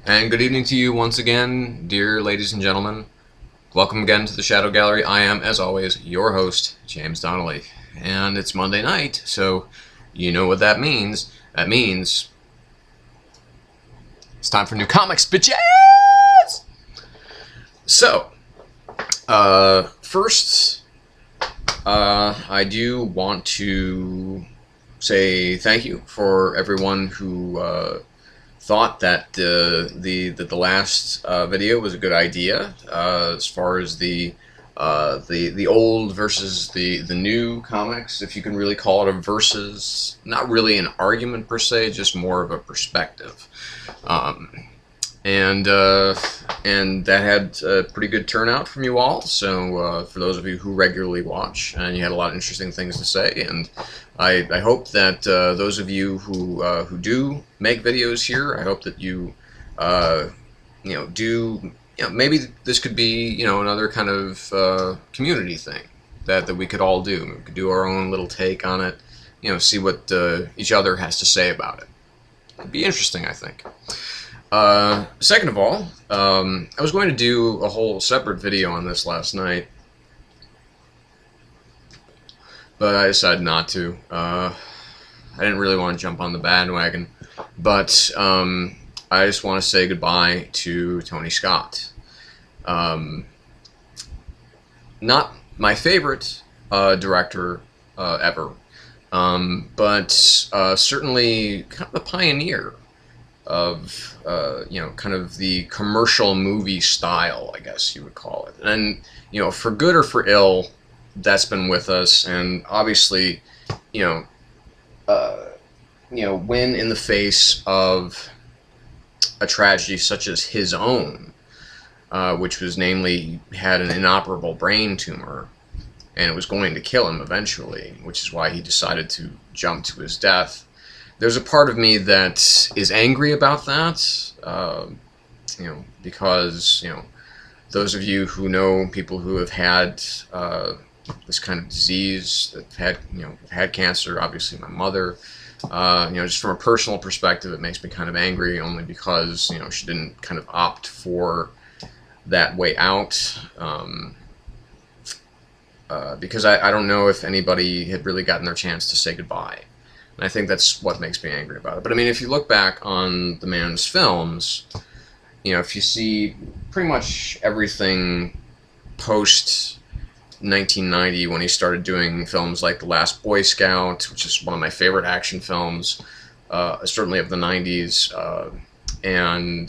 And good evening to you once again, dear ladies and gentlemen. Welcome again to the Shadow Gallery. I am, as always, your host, James Donnelly. And it's Monday night, so you know what that means. That means it's time for new comics, bitches! So, first, I do want to say thank you for everyone who thought that the last video was a good idea as far as the old versus the new comics, if you can really call it a versus. Not really an argument per se, just more of a perspective. And that had a pretty good turnout from you all. So for those of you who regularly watch, and you had a lot of interesting things to say, and I hope that those of you who do make videos here, I hope that you maybe this could be another kind of community thing that we could all do. We could do our own little take on it. See what each other has to say about it. It'd be interesting, I think. Second of all, I was going to do a whole separate video on this last night, but I decided not to. I didn't really want to jump on the bandwagon, but I just want to say goodbye to Tony Scott. Not my favorite director ever, but certainly kind of a pioneer of kind of the commercial movie style, I guess you would call it. And for good or for ill, that's been with us. And obviously, when in the face of a tragedy such as his own, which was namely he had an inoperable brain tumor, and it was going to kill him eventually, which is why he decided to jump to his death. There's a part of me that is angry about that, because, those of you who know people who have had this kind of disease, that had cancer, obviously my mother, just from a personal perspective, it makes me kind of angry, only because, she didn't kind of opt for that way out, because I don't know if anybody had really gotten their chance to say goodbye. And I think that's what makes me angry about it. But I mean, if you look back on the man's films, if you see pretty much everything post 1990, when he started doing films like The Last Boy Scout, which is one of my favorite action films, certainly of the 90s, and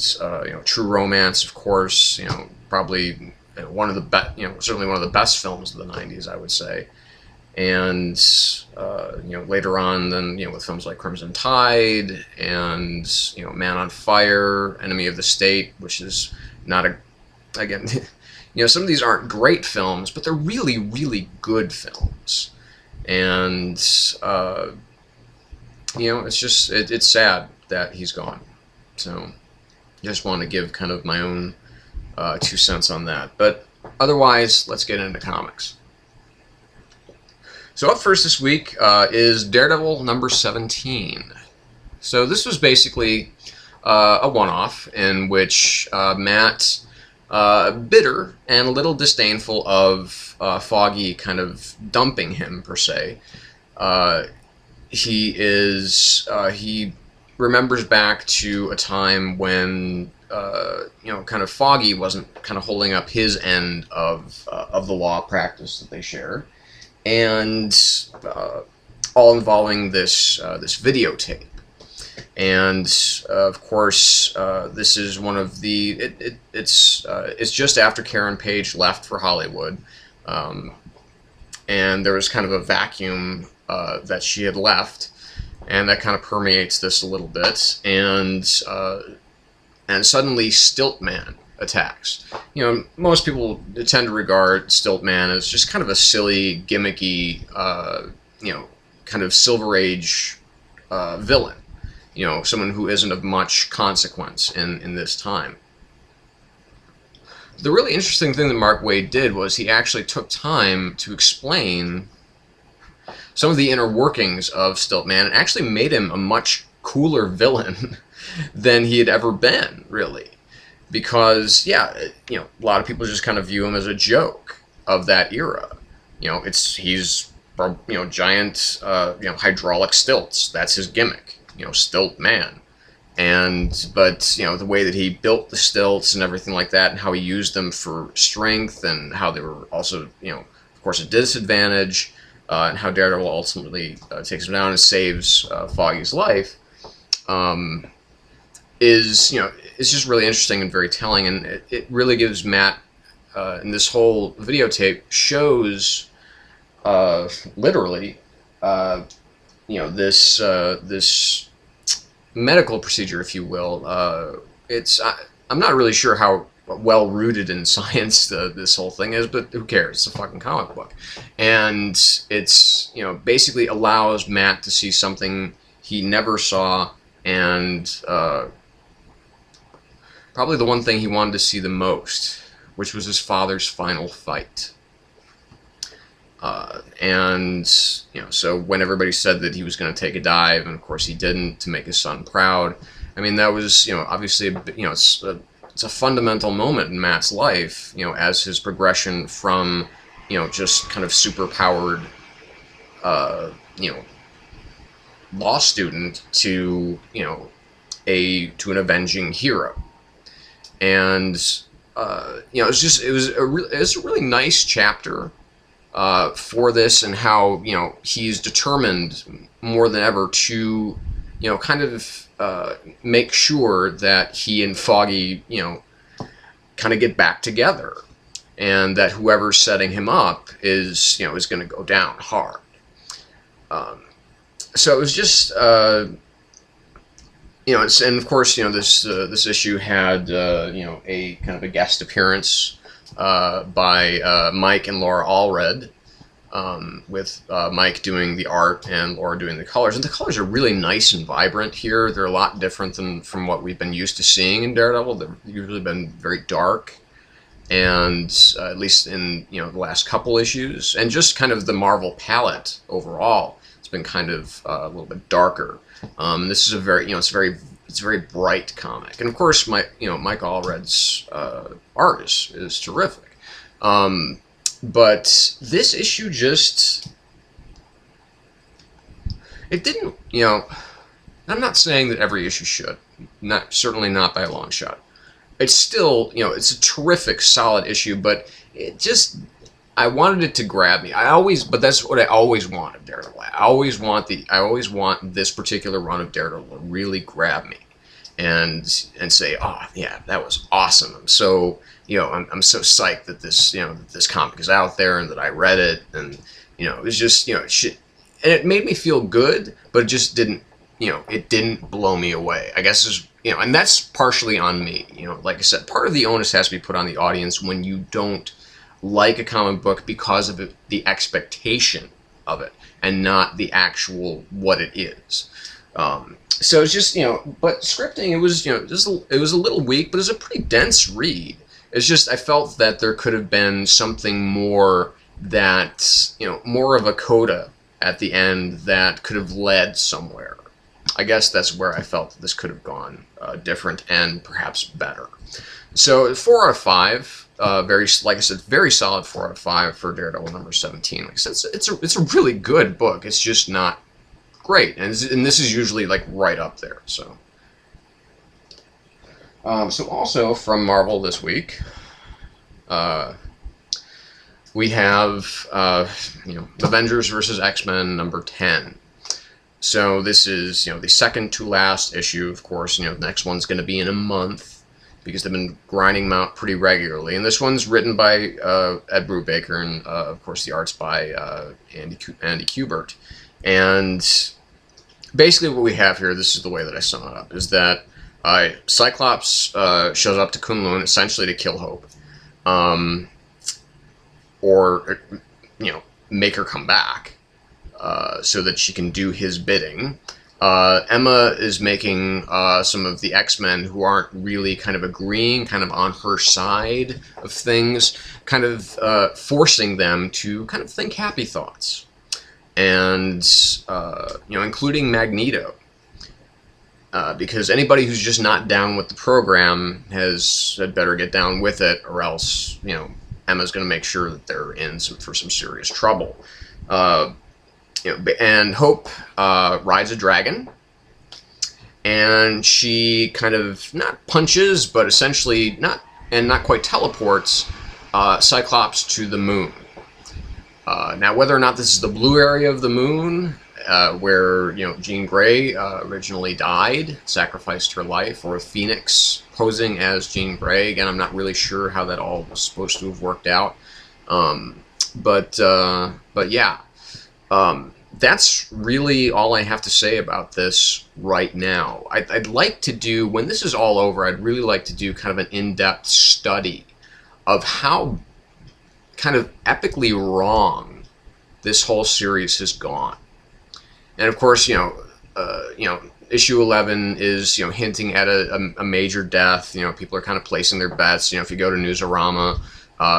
True Romance, of course, probably one of the best, certainly one of the best films of the 90s, I would say. And later on, then with films like Crimson Tide and Man on Fire, Enemy of the State, which is not again, some of these aren't great films, but they're really, really good films. And it's just it's sad that he's gone. So I just want to give kind of my own 2 cents on that. But otherwise, let's get into comics. So up first this week is Daredevil number 17. So this was basically a one-off in which Matt, bitter and a little disdainful of Foggy kind of dumping him, per se, he remembers back to a time when kind of Foggy wasn't kind of holding up his end of the law practice that they share. And all involving this videotape, and of course this is one of the it's just after Karen Page left for Hollywood, and there was kind of a vacuum that she had left, and that kind of permeates this a little bit, and suddenly Stiltman attacks. Most people tend to regard Stiltman as just kind of a silly, gimmicky, kind of Silver Age villain. Someone who isn't of much consequence in this time. The really interesting thing that Mark Waid did was he actually took time to explain some of the inner workings of Stiltman and actually made him a much cooler villain than he had ever been, really. Because, yeah, a lot of people just kind of view him as a joke of that era. He's giant, hydraulic stilts. That's his gimmick. Stilt man. But the way that he built the stilts and everything like that, and how he used them for strength, and how they were also, of course, a disadvantage, and how Daredevil ultimately takes him down and saves Foggy's life, is just really interesting and very telling, and it really gives Matt, and this whole videotape shows literally, this medical procedure, if you will. I'm not really sure how well rooted in science this whole thing is, but who cares? It's a fucking comic book, and it's basically allows Matt to see something he never saw, and probably the one thing he wanted to see the most, which was his father's final fight. So when everybody said that he was going to take a dive, and of course he didn't, to make his son proud, I mean, that was, obviously, it's a fundamental moment in Matt's life, as his progression from, just kind of super-powered, law student to, an avenging hero. And, it was a really nice chapter for this, and how he's determined more than ever to kind of make sure that he and Foggy kind of get back together, and that whoever's setting him up is going to go down hard. So it was just and of course this issue had a kind of a guest appearance by Mike and Laura Allred, with Mike doing the art and Laura doing the colors. And the colors are really nice and vibrant here. They're a lot different from what we've been used to seeing in Daredevil. They've usually been very dark, and at least in the last couple issues, and just kind of the Marvel palette overall, it's been kind of a little bit darker. And this is a very it's a very bright comic, and of course Mike Allred's art is terrific. But this issue just, it didn't, I'm not saying that every issue should, certainly not by a long shot. It's still, it's a terrific, solid issue, but it just, I wanted it to grab me. But that's what I always want of Daredevil. I always want this particular run of Daredevil to really grab me, and say, oh yeah, that was awesome. I'm so, I'm so psyched that this comic is out there, and that I read it, and it was just, shit, and it made me feel good, but it just didn't, it didn't blow me away. I guess is, and that's partially on me. Like I said, part of the onus has to be put on the audience when you don't like a comic book because of the expectation of it, and not the actual what it is. So it's just, but scripting, it was, it was a little weak, but it was a pretty dense read. It's just, I felt that there could have been something more that, more of a coda at the end that could have led somewhere. I guess that's where I felt that this could have gone different and perhaps better. So 4 out of 5, like I said, very solid 4 out of 5 for Daredevil number 17. Like I said, it's a really good book. It's just not great, and this is usually like right up there. So, so also from Marvel this week, we have Avengers vs. X-Men number 10. So this is the second to last issue. Of course, the next one's going to be in a month, because they've been grinding them out pretty regularly. And this one's written by Ed Brubaker, and of course the art's by Andy Kubert. And basically what we have here, this is the way that I sum it up, is that Cyclops shows up to Kunlun essentially to kill Hope, or make her come back, so that she can do his bidding. Emma is making some of the X-Men who aren't really kind of agreeing, kind of on her side of things, kind of forcing them to kind of think happy thoughts. And, including Magneto. because anybody who's just not down with the program had better get down with it, or else, Emma's going to make sure that they're in for some serious trouble. And Hope rides a dragon, and she kind of not punches, but essentially not quite teleports Cyclops to the moon. Now, whether or not this is the blue area of the moon, where Jean Grey originally died, sacrificed her life, or Phoenix posing as Jean Grey, again, I'm not really sure how that all was supposed to have worked out. But yeah, that's really all I have to say about this right now. I'd like to do, when this is all over, I'd really like to do kind of an in-depth study of how kind of epically wrong this whole series has gone. And of course, issue 11 is, hinting at a major death. People are kind of placing their bets. If you go to Newsarama,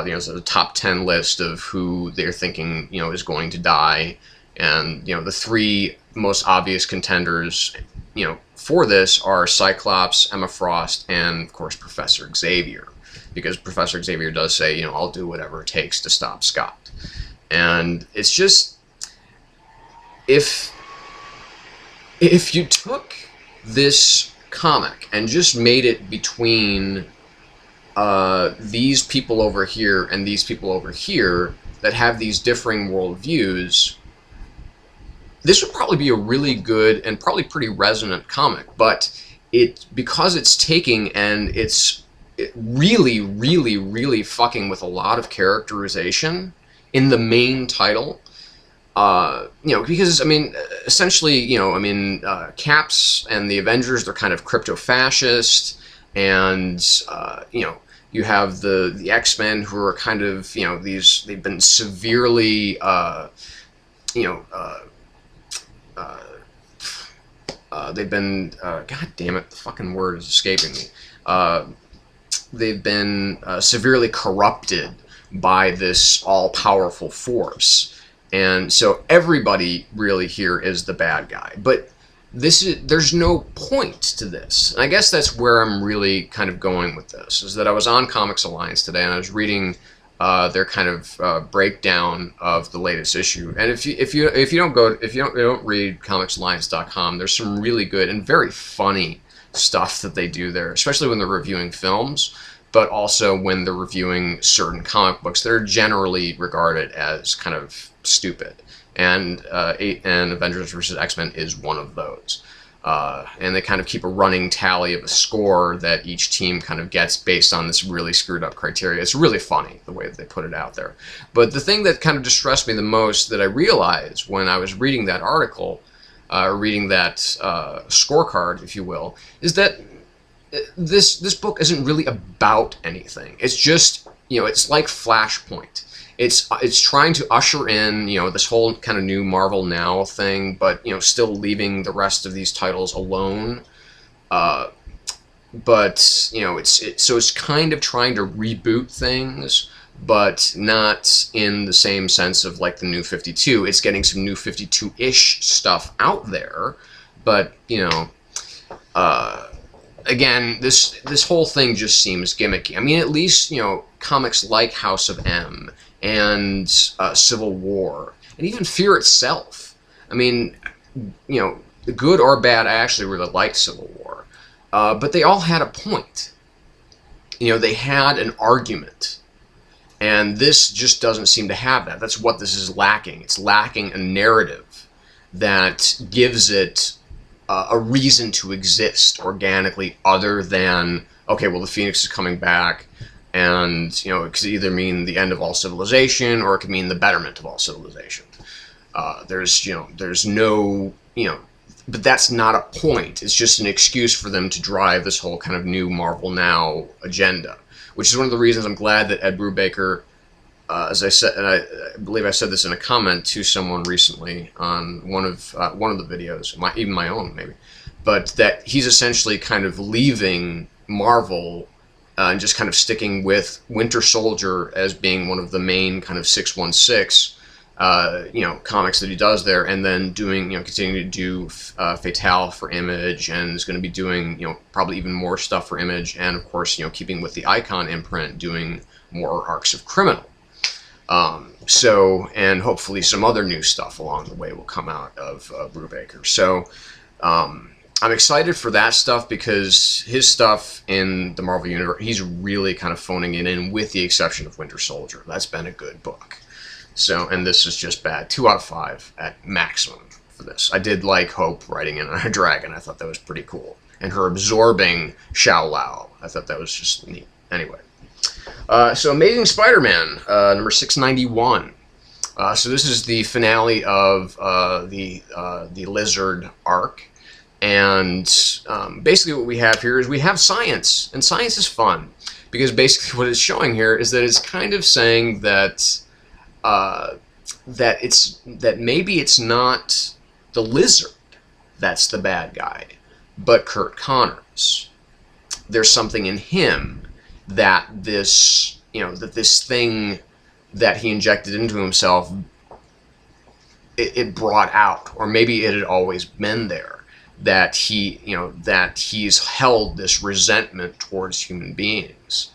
there's a top 10 list of who they're thinking, is going to die. And, the three most obvious contenders, for this are Cyclops, Emma Frost, and, of course, Professor Xavier. Because Professor Xavier does say, I'll do whatever it takes to stop Scott. And it's just, if you took this comic and just made it between these people over here and these people over here that have these differing worldviews, this would probably be a really good and probably pretty resonant comic. But because it's taking and it's really, really, really fucking with a lot of characterization in the main title. Because, essentially, Caps and the Avengers, they're kind of crypto-fascist, and, you have the X-Men, who are kind of, they've been severely, they've been, god damn it, the fucking word is escaping me. They've been severely corrupted by this all-powerful force. And so everybody really here is the bad guy. But there's no point to this. And I guess that's where I'm really kind of going with this, is that I was on Comics Alliance today, and I was reading their kind of breakdown of the latest issue. And if you don't read comicsalliance.com, there's some really good and very funny stuff that they do there, especially when they're reviewing films, but also when they're reviewing certain comic books that are generally regarded as kind of stupid. And Avengers vs. X-Men is one of those. And they kind of keep a running tally of a score that each team kind of gets based on this really screwed up criteria. It's really funny the way that they put it out there. But the thing that kind of distressed me the most, that I realized when I was reading that article, reading that scorecard, if you will, is that this book isn't really about anything. It's just, it's like Flashpoint. It's trying to usher in, this whole kind of new Marvel Now thing, but, still leaving the rest of these titles alone. But, it's kind of trying to reboot things, but not in the same sense of like the New 52. It's getting some New 52-ish stuff out there, but, again, this whole thing just seems gimmicky. At least, comics like House of M and Civil War, and even Fear itself. Good or bad, I actually really liked Civil War. But they all had a point. They had an argument. And this just doesn't seem to have that. That's what this is lacking. It's lacking a narrative that gives it a reason to exist organically, other than, okay, well, the Phoenix is coming back, and, it could either mean the end of all civilization, or it could mean the betterment of all civilization. There's no, but that's not a point. It's just an excuse for them to drive this whole kind of new Marvel Now agenda, which is one of the reasons I'm glad that Ed Brubaker, as I said, and I believe I said this in a comment to someone recently on one of the videos, even my own maybe, but that he's essentially kind of leaving Marvel and just kind of sticking with Winter Soldier as being one of the main kind of 616 comics that he does there, and then doing, continuing to do Fatale for Image, and is going to be doing, probably even more stuff for Image, and of course, keeping with the Icon imprint, doing more arcs of Criminal. And hopefully some other new stuff along the way will come out of Brubaker. So I'm excited for that stuff, because his stuff in the Marvel Universe, he's really kind of phoning it in, with the exception of Winter Soldier. That's been a good book. So, and this is just bad. 2 out of 5 at maximum for this. I did like Hope riding in on a dragon. I thought that was pretty cool. And her absorbing Shao Lao. I thought that was just neat. Anyway. So Amazing Spider-Man, number 691. So this is the finale of the Lizard arc. And basically what we have here is we have science. And science is fun. Because basically what it's showing here is that it's kind of saying that that maybe it's not the Lizard that's the bad guy, but Kurt Connors. There's something in him that this thing that he injected into himself, it brought out, or maybe it had always been there, that he's held this resentment towards human beings,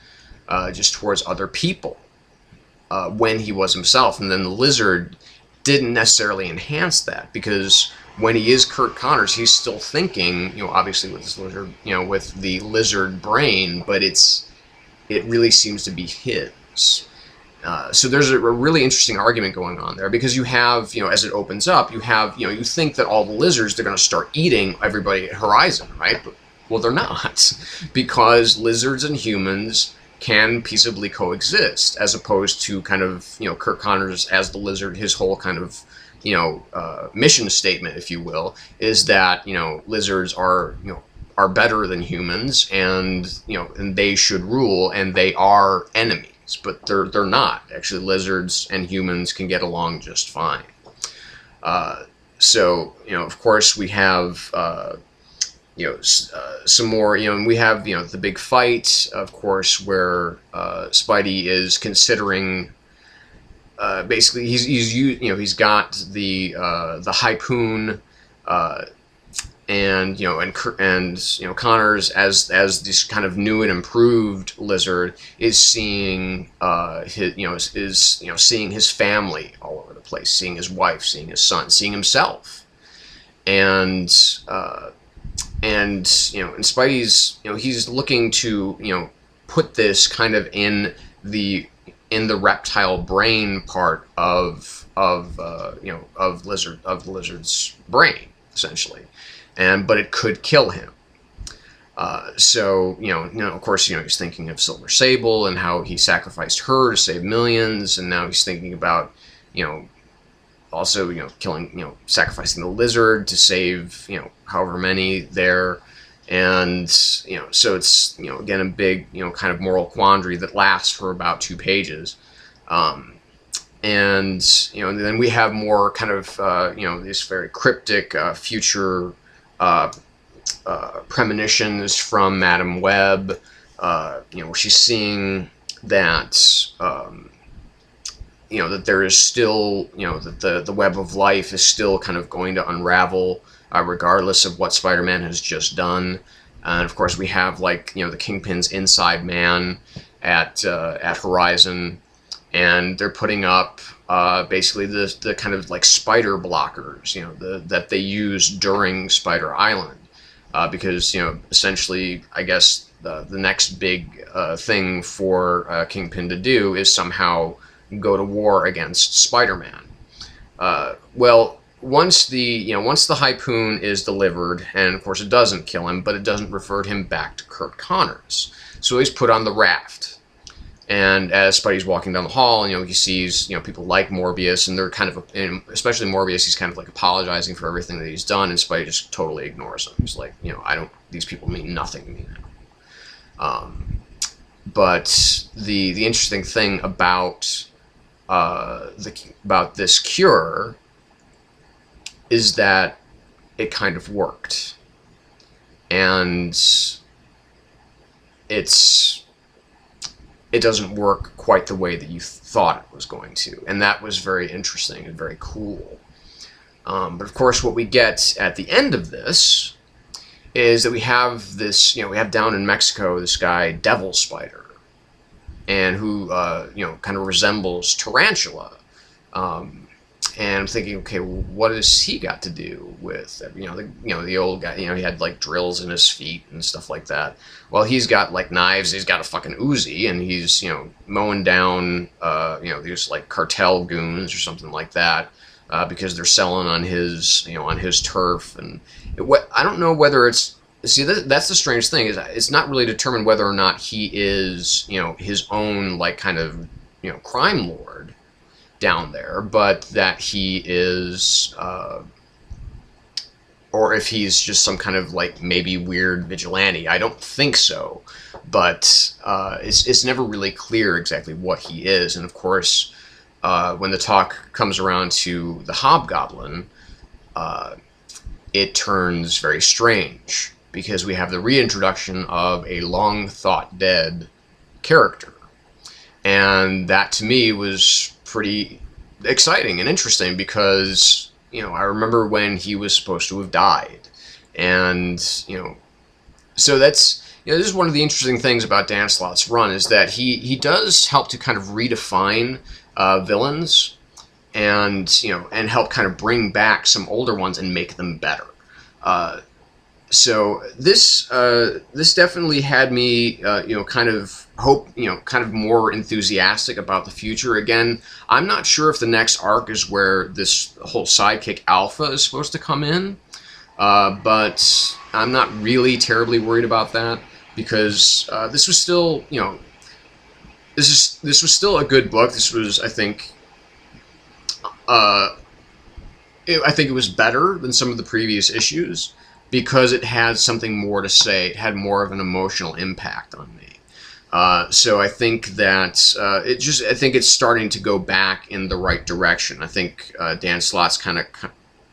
just towards other people, when he was himself. And then the Lizard didn't necessarily enhance that, because when he is Kurt Connors, he's still thinking, obviously with this Lizard, with the Lizard brain, but it really seems to be his. So there's a really interesting argument going on there, because you have, as it opens up, you have, you think that all the lizards, they're going to start eating everybody at Horizon, right? But, well, they're not, because lizards and humans can peaceably coexist, as opposed to kind of, Kurt Connors as the Lizard, his whole kind of, mission statement, if you will, is that, lizards are better than humans, and and they should rule, and they are enemies, but they're not. Actually, lizards and humans can get along just fine. So of course we have some more, and we have the big fight, of course, where Spidey is considering, basically he's got the harpoon, and Connors, as this kind of new and improved Lizard, is seeing seeing his family all over the place, seeing his wife, seeing his son, seeing himself, and Spidey's, he's looking to put this kind of in the reptile brain part of the Lizard's brain, essentially. But it could kill him. Of course, he's thinking of Silver Sable and how he sacrificed her to save millions, and now he's thinking about, also, killing, sacrificing the Lizard to save, however many there, and, so it's, again, a big, kind of moral quandary that lasts for about 2 pages. And then we have more kind of, this very cryptic future premonitions from Madam Web, where she's seeing that, that there is still, that the web of life is still kind of going to unravel, regardless of what Spider-Man has just done. And of course we have, the Kingpin's inside man at Horizon, and they're putting up basically the kind of spider blockers, that they use during Spider Island, because essentially, I guess the next big thing for Kingpin to do is somehow go to war against Spider-Man. Well, once the harpoon is delivered, and of course it doesn't kill him, but it doesn't revert him back to Kurt Connors, so he's put on the raft. And as Spidey's walking down the hall, he sees, people like Morbius, and they're kind of, especially Morbius, he's kind of apologizing for everything that he's done, and Spidey just totally ignores him. He's like, these people mean nothing to me now. But the interesting thing about this cure is that it kind of worked, and it's it doesn't work quite the way that you thought it was going to. And that was very interesting and very cool. But of course, what we get at the end of this is that we have this, we have down in Mexico this guy, Devil Spider, and who, kind of resembles Tarantula. And I'm thinking, okay, well, what has he got to do with, the old guy, he had like drills in his feet and stuff like that. Well, he's got like knives, he's got a fucking Uzi, and he's, mowing down, these like cartel goons or something like that, because they're selling on his, on his turf. And I don't know whether it's, see, that's the strange thing, is it's not really determined whether or not he is, his own like kind of, crime lord down there, but that he is, or if he's just some kind of like maybe weird vigilante. I don't think so, but it's never really clear exactly what he is. And of course, when the talk comes around to the Hobgoblin, it turns very strange, because we have the reintroduction of a long thought dead character. And that to me was pretty exciting and interesting, because, I remember when he was supposed to have died. And, so that's, this is one of the interesting things about Dan Slott's run, is that he does help to kind of redefine villains, and, and help kind of bring back some older ones and make them better. So this definitely had me, kind of kind of more enthusiastic about the future. Again, I'm not sure if the next arc is where this whole sidekick Alpha is supposed to come in, but I'm not really terribly worried about that, because this was still, this was still a good book. This was, I think, I think it was better than some of the previous issues, because it had something more to say. It had more of an emotional impact on me. So I think that I think it's starting to go back in the right direction. I think Dan Slott's kind of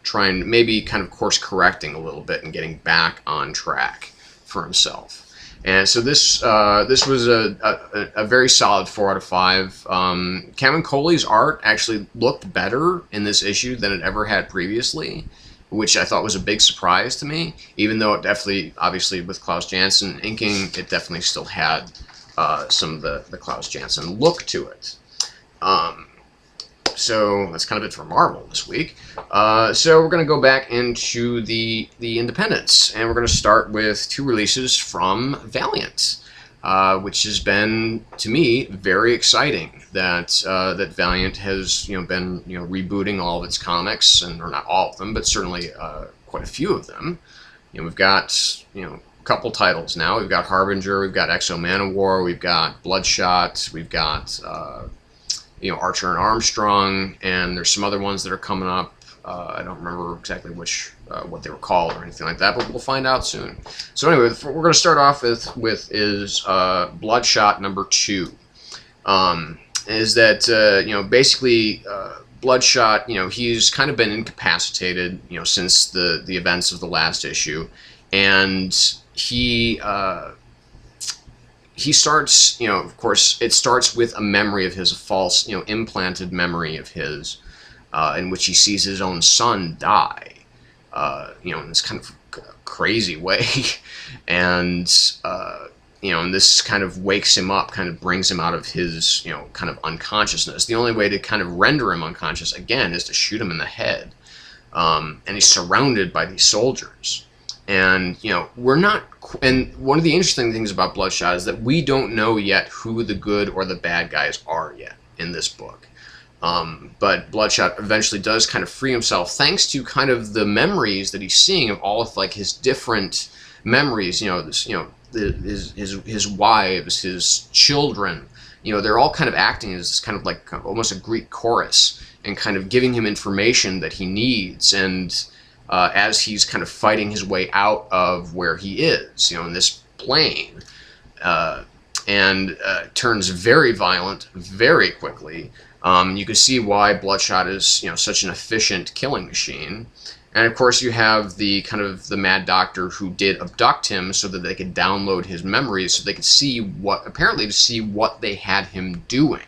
trying, maybe kind of course correcting a little bit and getting back on track for himself. And so this was a very solid 4 out of 5. Kevin Coley's art actually looked better in this issue than it ever had previously, which I thought was a big surprise to me, even though it definitely, obviously with Klaus Janson inking, it definitely still had some of the Klaus Janson look to it. So that's kind of it for Marvel this week. So we're going to go back into the independents, and we're going to start with 2 releases from Valiant, which has been, to me, very exciting that that Valiant has been rebooting all of its comics, or not all of them, but certainly quite a few of them. We've got a couple titles now. We've got Harbinger, we've got Exo Manowar, we've got Bloodshot, we've got Archer and Armstrong, and there's some other ones that are coming up. I don't remember exactly what they were called or anything like that, but we'll find out soon. So anyway, what we're going to start off with is Bloodshot number 2. Is that basically Bloodshot, he's kind of been incapacitated, since the events of the last issue, and he starts, of course, it starts with a memory of his, a false, implanted memory of his, in which he sees his own son die, in this kind of crazy way, and and this kind of wakes him up, kind of brings him out of his, kind of unconsciousness. The only way to kind of render him unconscious, again, is to shoot him in the head, and he's surrounded by these soldiers. And, we're not, and one of the interesting things about Bloodshot is that we don't know yet who the good or the bad guys are yet in this book. But Bloodshot eventually does kind of free himself, thanks to kind of the memories that he's seeing of all of, like, his different memories, his wives, his children, they're all kind of acting as kind of like almost a Greek chorus, and kind of giving him information that he needs, and as he's kind of fighting his way out of where he is, in this plane, and turns very violent very quickly. You can see why Bloodshot is, such an efficient killing machine. And of course, you have the kind of the mad doctor who did abduct him so that they could download his memories, so they could see what they had him doing.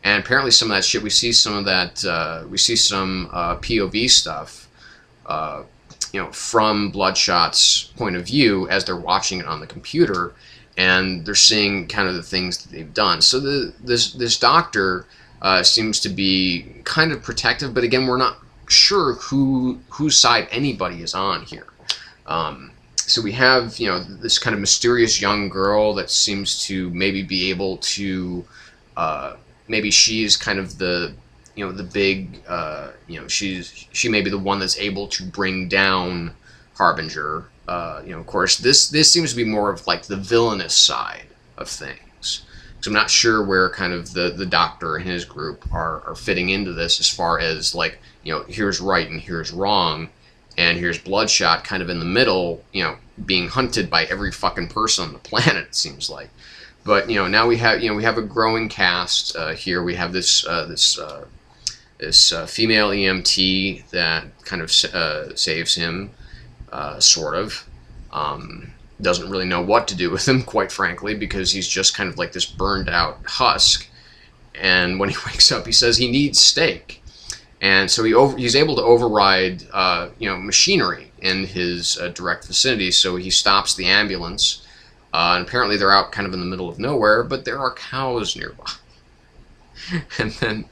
And apparently, some of that shit, we see some of that. We see some POV stuff, from Bloodshot's point of view as they're watching it on the computer, and they're seeing kind of the things that they've done. So this doctor seems to be kind of protective, but again, we're not sure whose side anybody is on here. So we have this kind of mysterious young girl that seems to maybe be able to maybe she's kind of the the big she may be the one that's able to bring down Harbinger. Of course this seems to be more of like the villainous side of things. So I'm not sure where kind of the doctor and his group are fitting into this, as far as like, here's right and here's wrong, and here's Bloodshot kind of in the middle, being hunted by every fucking person on the planet, it seems like. But now we have a growing cast here. We have this female EMT that kind of saves him, sort of. Doesn't really know what to do with him, quite frankly, because he's just kind of like this burned out husk. And when he wakes up, he says he needs steak, and so he's able to override machinery in his direct vicinity. So he stops the ambulance, and apparently they're out kind of in the middle of nowhere, but there are cows nearby. And then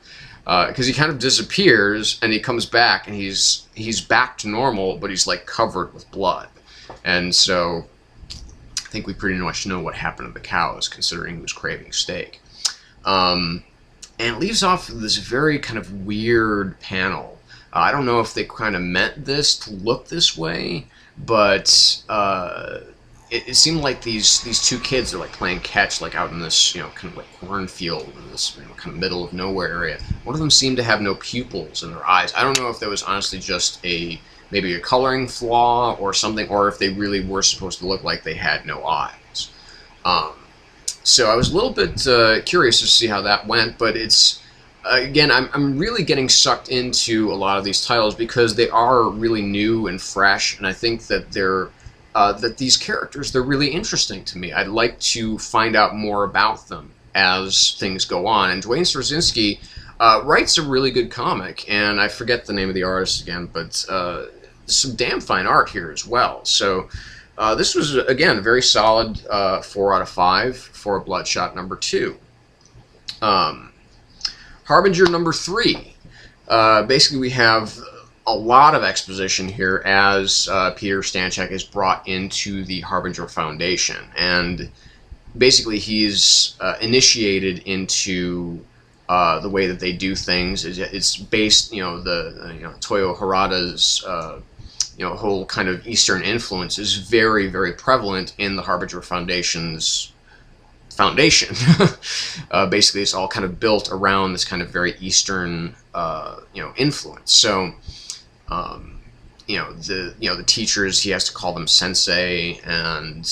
because he kind of disappears, and he comes back, and he's back to normal, but he's like covered with blood. And so I think we pretty much know what happened to the cows, considering he was craving steak. And it leaves off this very kind of weird panel. I don't know if they kind of meant this to look this way, but it seemed like these two kids are like playing catch, like out in this kind of like cornfield in this kind of middle of nowhere area. One of them seemed to have no pupils in their eyes. I don't know if that was honestly just maybe a coloring flaw or something, or if they really were supposed to look like they had no eyes. So I was a little bit curious to see how that went, but it's again, I'm really getting sucked into a lot of these titles because they are really new and fresh, and I think that that these characters, they're really interesting to me. I'd like to find out more about them as things go on. And Duane Straczynski writes a really good comic, and I forget the name of the artist again, but some damn fine art here as well. So this was, again, a very solid 4 out of 5 for Bloodshot number 2. Harbinger number 3. Basically, we have a lot of exposition here as Peter Stanchek is brought into the Harbinger Foundation, and basically he's initiated into the way that they do things. It's based, Toyo Harada's whole kind of Eastern influence is very, very prevalent in the Harbinger Foundation's foundation. Basically, it's all kind of built around this kind of very Eastern, influence. So, the teachers, he has to call them sensei, and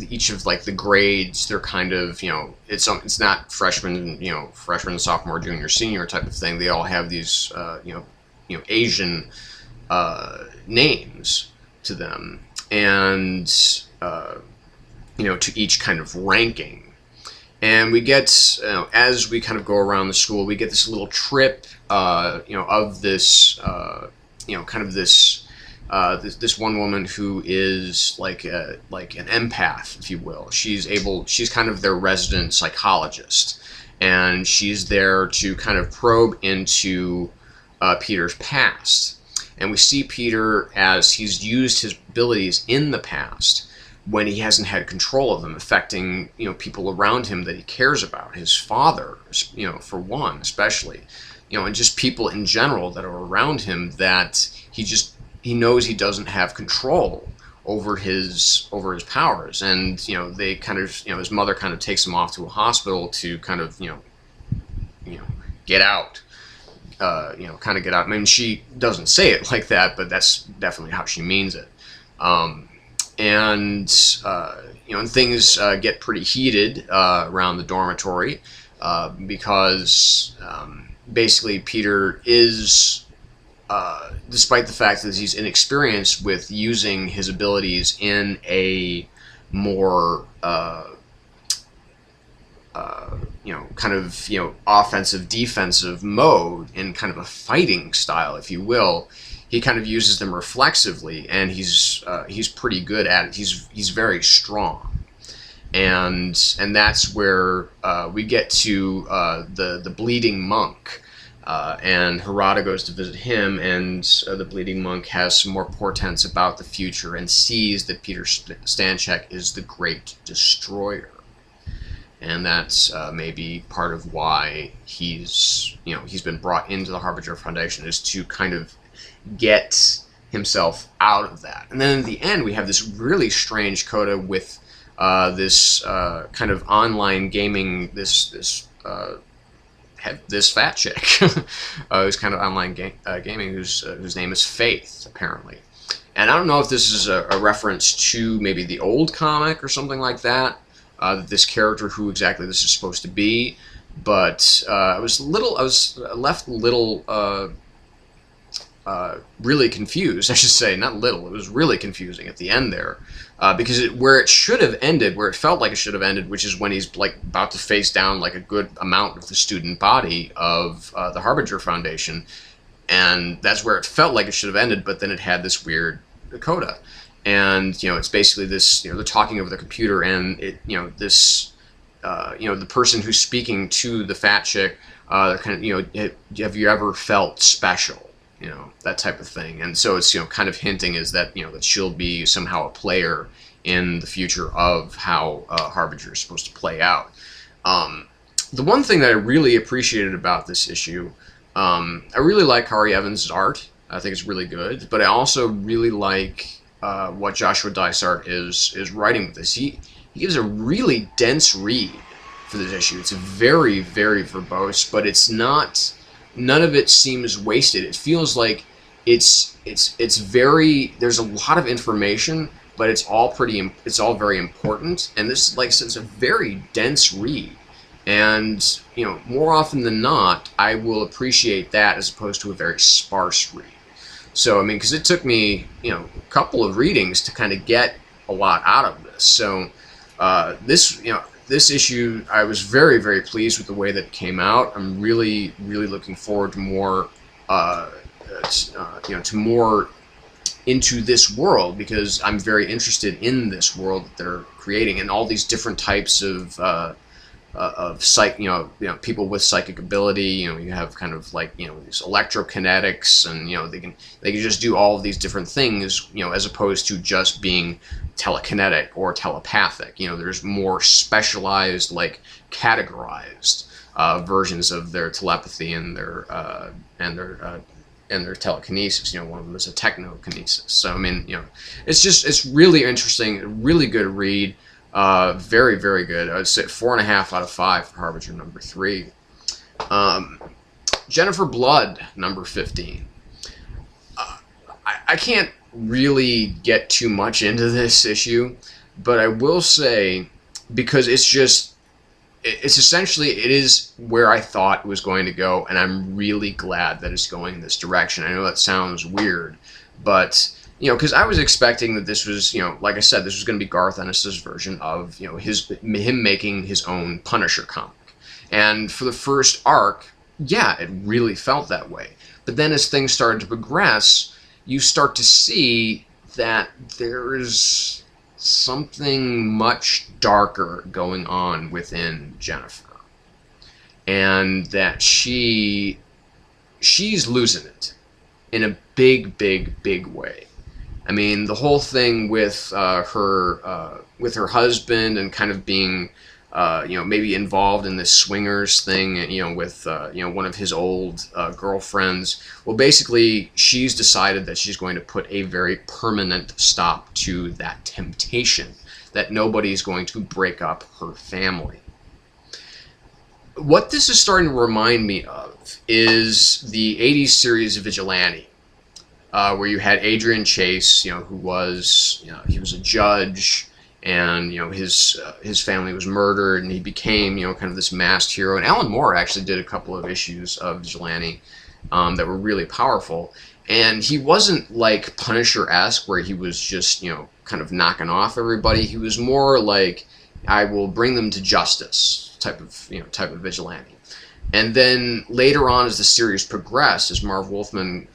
each of like the grades, they're kind of it's not freshman, sophomore, junior, senior type of thing. They all have these Asian names to them, and to each kind of ranking. And we get, as we kind of go around the school, we get this little trip, of this, this one woman who is like an empath, if you will. She's kind of their resident psychologist, and she's there to kind of probe into Peter's past. And we see Peter as he's used his abilities in the past when he hasn't had control of them, affecting people around him that he cares about, his father, for one especially, and just people in general that are around him that he knows he doesn't have control over his powers. And they kind of his mother kind of takes him off to a hospital to kind of get out. Kind of get out. I mean, she doesn't say it like that, but that's definitely how she means it. And things get pretty heated around the dormitory because basically Peter is despite the fact that he's inexperienced with using his abilities in a more kind of, offensive, defensive mode, in kind of a fighting style, if you will, he kind of uses them reflexively, and he's pretty good at it. He's very strong, and that's where we get to the bleeding monk, and Harada goes to visit him, and the bleeding monk has some more portents about the future and sees that Peter Stanchek is the Great Destroyer. And that's maybe part of why he's been brought into the Harbinger Foundation, is to kind of get himself out of that. And then in the end, we have this really strange coda with this kind of online gaming, this fat chick who's kind of online gaming, whose name is Faith, apparently. And I don't know if this is a reference to maybe the old comic or something like that. This character, who exactly this is supposed to be, but I was left a little really confused. I should say, not little. It was really confusing at the end there, because where it should have ended, where it felt like it should have ended, which is when he's like about to face down like a good amount of the student body of the Harbinger Foundation, and that's where it felt like it should have ended. But then it had this weird coda. And it's basically this. They're talking over the computer, and this. The person who's speaking to the fat chick. They're kind of have you ever felt special? That type of thing. And so it's kind of hinting is that that she'll be somehow a player in the future of how Harbinger is supposed to play out. The one thing that I really appreciated about this issue, I really like Hari Evans' art. I think it's really good, but I also really like what Joshua Dysart is writing with this. He gives a really dense read for this issue. It's very, very verbose, but it's not. None of it seems wasted. It feels like it's very. There's a lot of information, but it's all very important. And this, like I said, it's a very dense read. And more often than not, I will appreciate that as opposed to a very sparse read. So, I mean, because it took me, a couple of readings to kind of get a lot out of this. So, this issue, I was very, very pleased with the way that it came out. I'm really, really looking forward to more, to more into this world, because I'm very interested in this world that they're creating, and all these different types of people with psychic ability. You have kind of like these electrokinetics, and they can just do all of these different things, as opposed to just being telekinetic or telepathic. There's more specialized, like categorized versions of their telepathy and their telekinesis. One of them is a technokinesis. So I mean, it's really interesting, really good read. Very, very good. I'd say 4.5 out of 5 for Harbinger number 3. Jennifer Blood, number 15. I can't really get too much into this issue, but I will say, because it is where I thought it was going to go, and I'm really glad that it's going in this direction. I know that sounds weird, but because I was expecting that this was, like I said, this was going to be Garth Ennis's version of, him making his own Punisher comic. And for the first arc, yeah, it really felt that way. But then as things started to progress, you start to see that there's something much darker going on within Jennifer. And that she's losing it in a big, big, big way. I mean, the whole thing with her husband, and kind of being, maybe involved in this swingers thing, with one of his old girlfriends. Well, basically, she's decided that she's going to put a very permanent stop to that temptation. That nobody's going to break up her family. What this is starting to remind me of is the '80s series Vigilante. Where you had Adrian Chase, who was, he was a judge, and his family was murdered, and he became, kind of this masked hero. And Alan Moore actually did a couple of issues of Vigilante that were really powerful. And he wasn't like Punisher-esque, where he was just, you know, kind of knocking off everybody. He was more like, I will bring them to justice type of, you know, type of vigilante. And then later on, as the series progressed, as Marv Wolfman,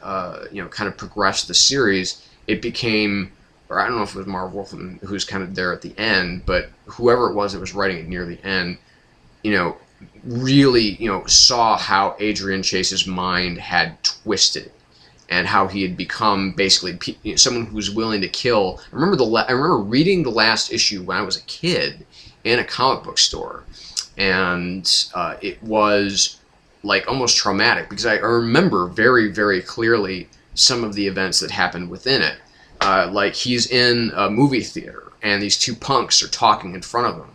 you know, kind of progressed the series, it became, or I don't know if it was Marv Wolfman who's kind of there at the end, but whoever it was that was writing it near the end, you know, really, you know, saw how Adrian Chase's mind had twisted, and how he had become basically someone who was willing to kill. I remember reading the last issue when I was a kid in a comic book store, and it was like almost traumatic, because I remember very, very clearly some of the events that happened within it. Like, he's in a movie theater, and these two punks are talking in front of him,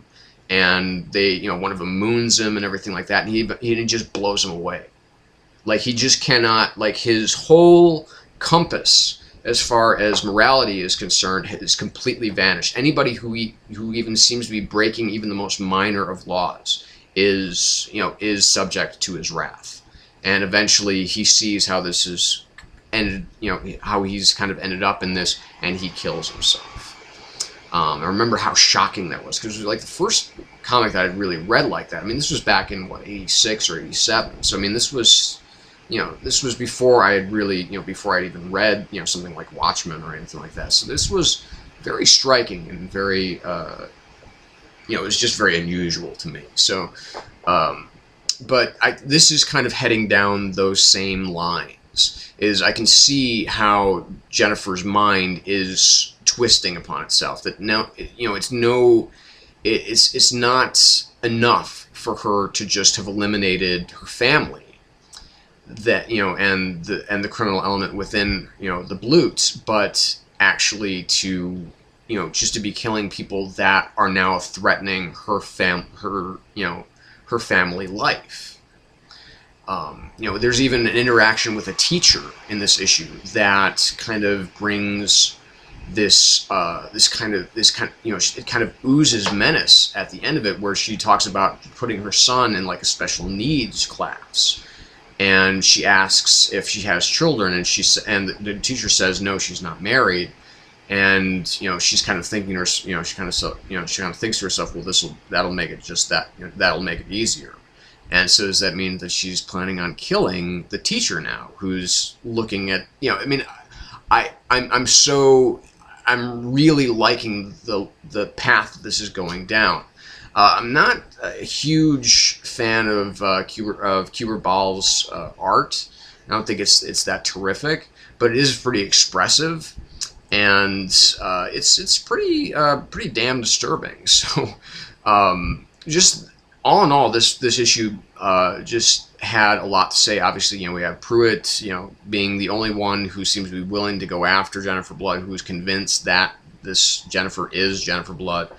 and they, you know, one of them moons him and everything like that, and he just blows him away. Like, he just cannot, like, his whole compass as far as morality is concerned has completely vanished. Anybody who even seems to be breaking even the most minor of laws is, you know, is subject to his wrath. And eventually he sees how this is ended, you know, how he's kind of ended up in this, and he kills himself. I remember how shocking that was, because it was like the first comic that I'd really read like that. I mean, this was back in, what, 86 or 87. So, I mean, this was, you know, this was before I had really, you know, before I'd even read, you know, something like Watchmen or anything like that. So this was very striking and very, you know, it was just very unusual to me. So, but this is kind of heading down those same lines. Is I can see how Jennifer's mind is twisting upon itself. That now, you know, it's not enough for her to just have eliminated her family. That, you know, and the criminal element within, you know, the Blutes, but actually to, you know, just to be killing people that are now threatening her family life. You know, there's even an interaction with a teacher in this issue that kind of brings this kind of, you know, it kind of oozes menace at the end of it, where she talks about putting her son in like a special needs class, and she asks if she has children, and the teacher says no, she's not married, and, you know, she's kind of thinking, she kind of thinks to herself, well, that'll make it just that, you know, that'll make it easier. And so does that mean that she's planning on killing the teacher now, who's looking at, you know, I mean, I'm really liking the path that this is going down. I'm not a huge fan of Kuber Ball's art. I don't think it's that terrific, but it is pretty expressive, and it's pretty damn disturbing. So, just all in all, this issue just had a lot to say. Obviously, you know, we have Pruitt, you know, being the only one who seems to be willing to go after Jennifer Blood, who is convinced that this Jennifer is Jennifer Blood.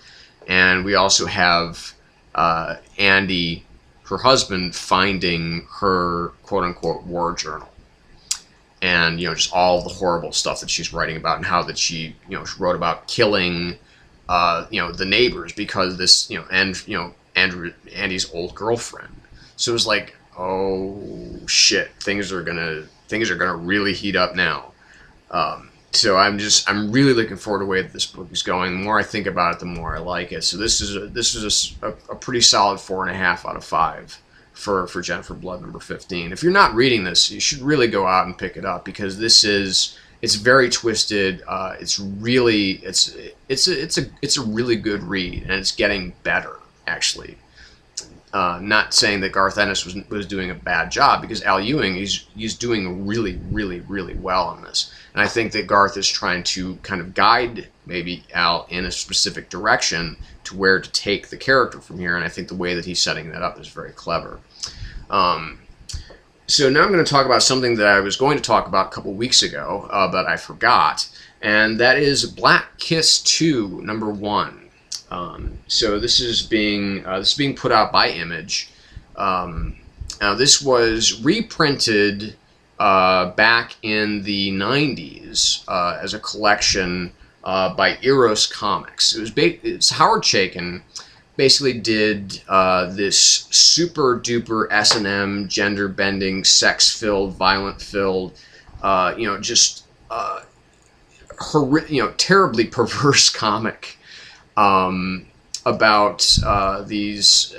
And we also have Andy, her husband, finding her quote-unquote war journal. And, you know, just all the horrible stuff that she's writing about, and how that she, you know, she wrote about killing, you know, the neighbors because this, you know, and, you know, Andy's old girlfriend. So it was like, oh shit, things are gonna really heat up now. So I'm really looking forward to the way that this book is going. The more I think about it, the more I like it. So this is a pretty solid 4.5 out of 5 for Jennifer Blood number 15. If you're not reading this, you should really go out and pick it up, because it's very twisted. It's a really good read, and it's getting better, actually. Not saying that Garth Ennis was doing a bad job, because Al Ewing, he's doing really, really, really well on this. And I think that Garth is trying to kind of guide maybe Al in a specific direction to where to take the character from here, and I think the way that he's setting that up is very clever. So now I'm going to talk about something that I was going to talk about a couple weeks ago, but I forgot, and that is Black Kiss 2, number 1. So this is being put out by Image. Now this was reprinted back in the 90s as a collection by Eros Comics. It's Howard Chaykin basically did this super duper S&M, gender bending, sex filled, violent filled just terribly perverse comic about these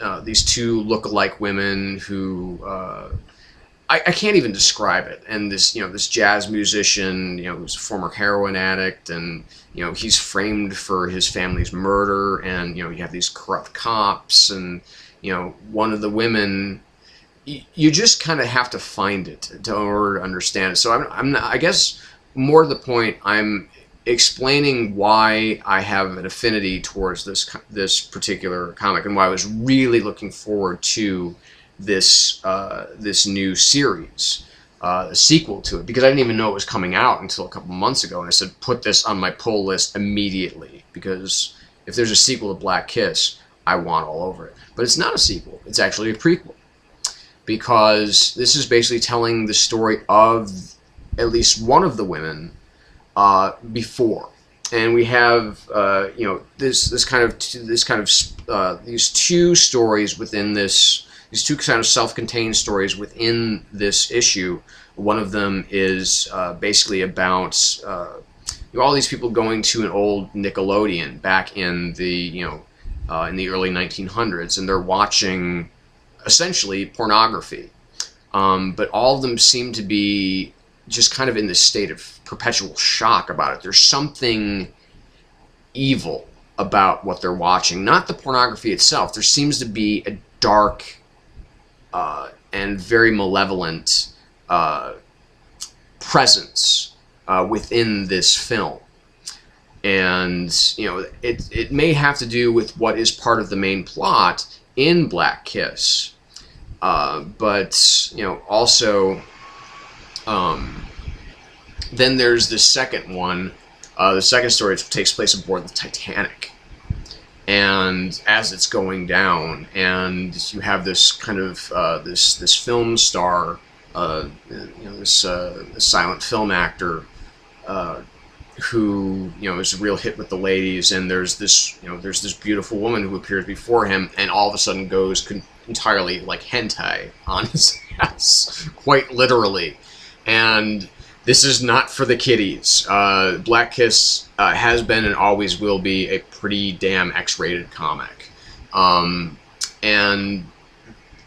two look-alike women who I can't even describe it. And this jazz musician, who's a former heroin addict, and he's framed for his family's murder, and you have these corrupt cops, and one of the women. You just kind of have to find it in order to understand it. So I'm not, I guess more to the point, I'm explaining why I have an affinity towards this particular comic, and why I was really looking forward to this new series, a sequel to it, because I didn't even know it was coming out until a couple months ago, and I said put this on my pull list immediately, because if there's a sequel to Black Kiss, I want all over it. But it's not a sequel; it's actually a prequel, because this is basically telling the story of at least one of the women before, and we have these two stories within this. These two kind of self-contained stories within this issue. One of them is basically about all these people going to an old Nickelodeon back in the early 1900s, and they're watching essentially pornography. But all of them seem to be just kind of in this state of perpetual shock about it. There's something evil about what they're watching, not the pornography itself. There seems to be a dark and very malevolent presence within this film. And it may have to do with what is part of the main plot in Black Kiss, but also then there's the second one. The second story takes place aboard the Titanic, and as it's going down, and you have this kind of this film star, this silent film actor, who is a real hit with the ladies, and there's this beautiful woman who appears before him, and all of a sudden goes entirely like hentai on his ass, quite literally. And this is not for the kiddies. Black Kiss has been and always will be a pretty damn X-rated comic. And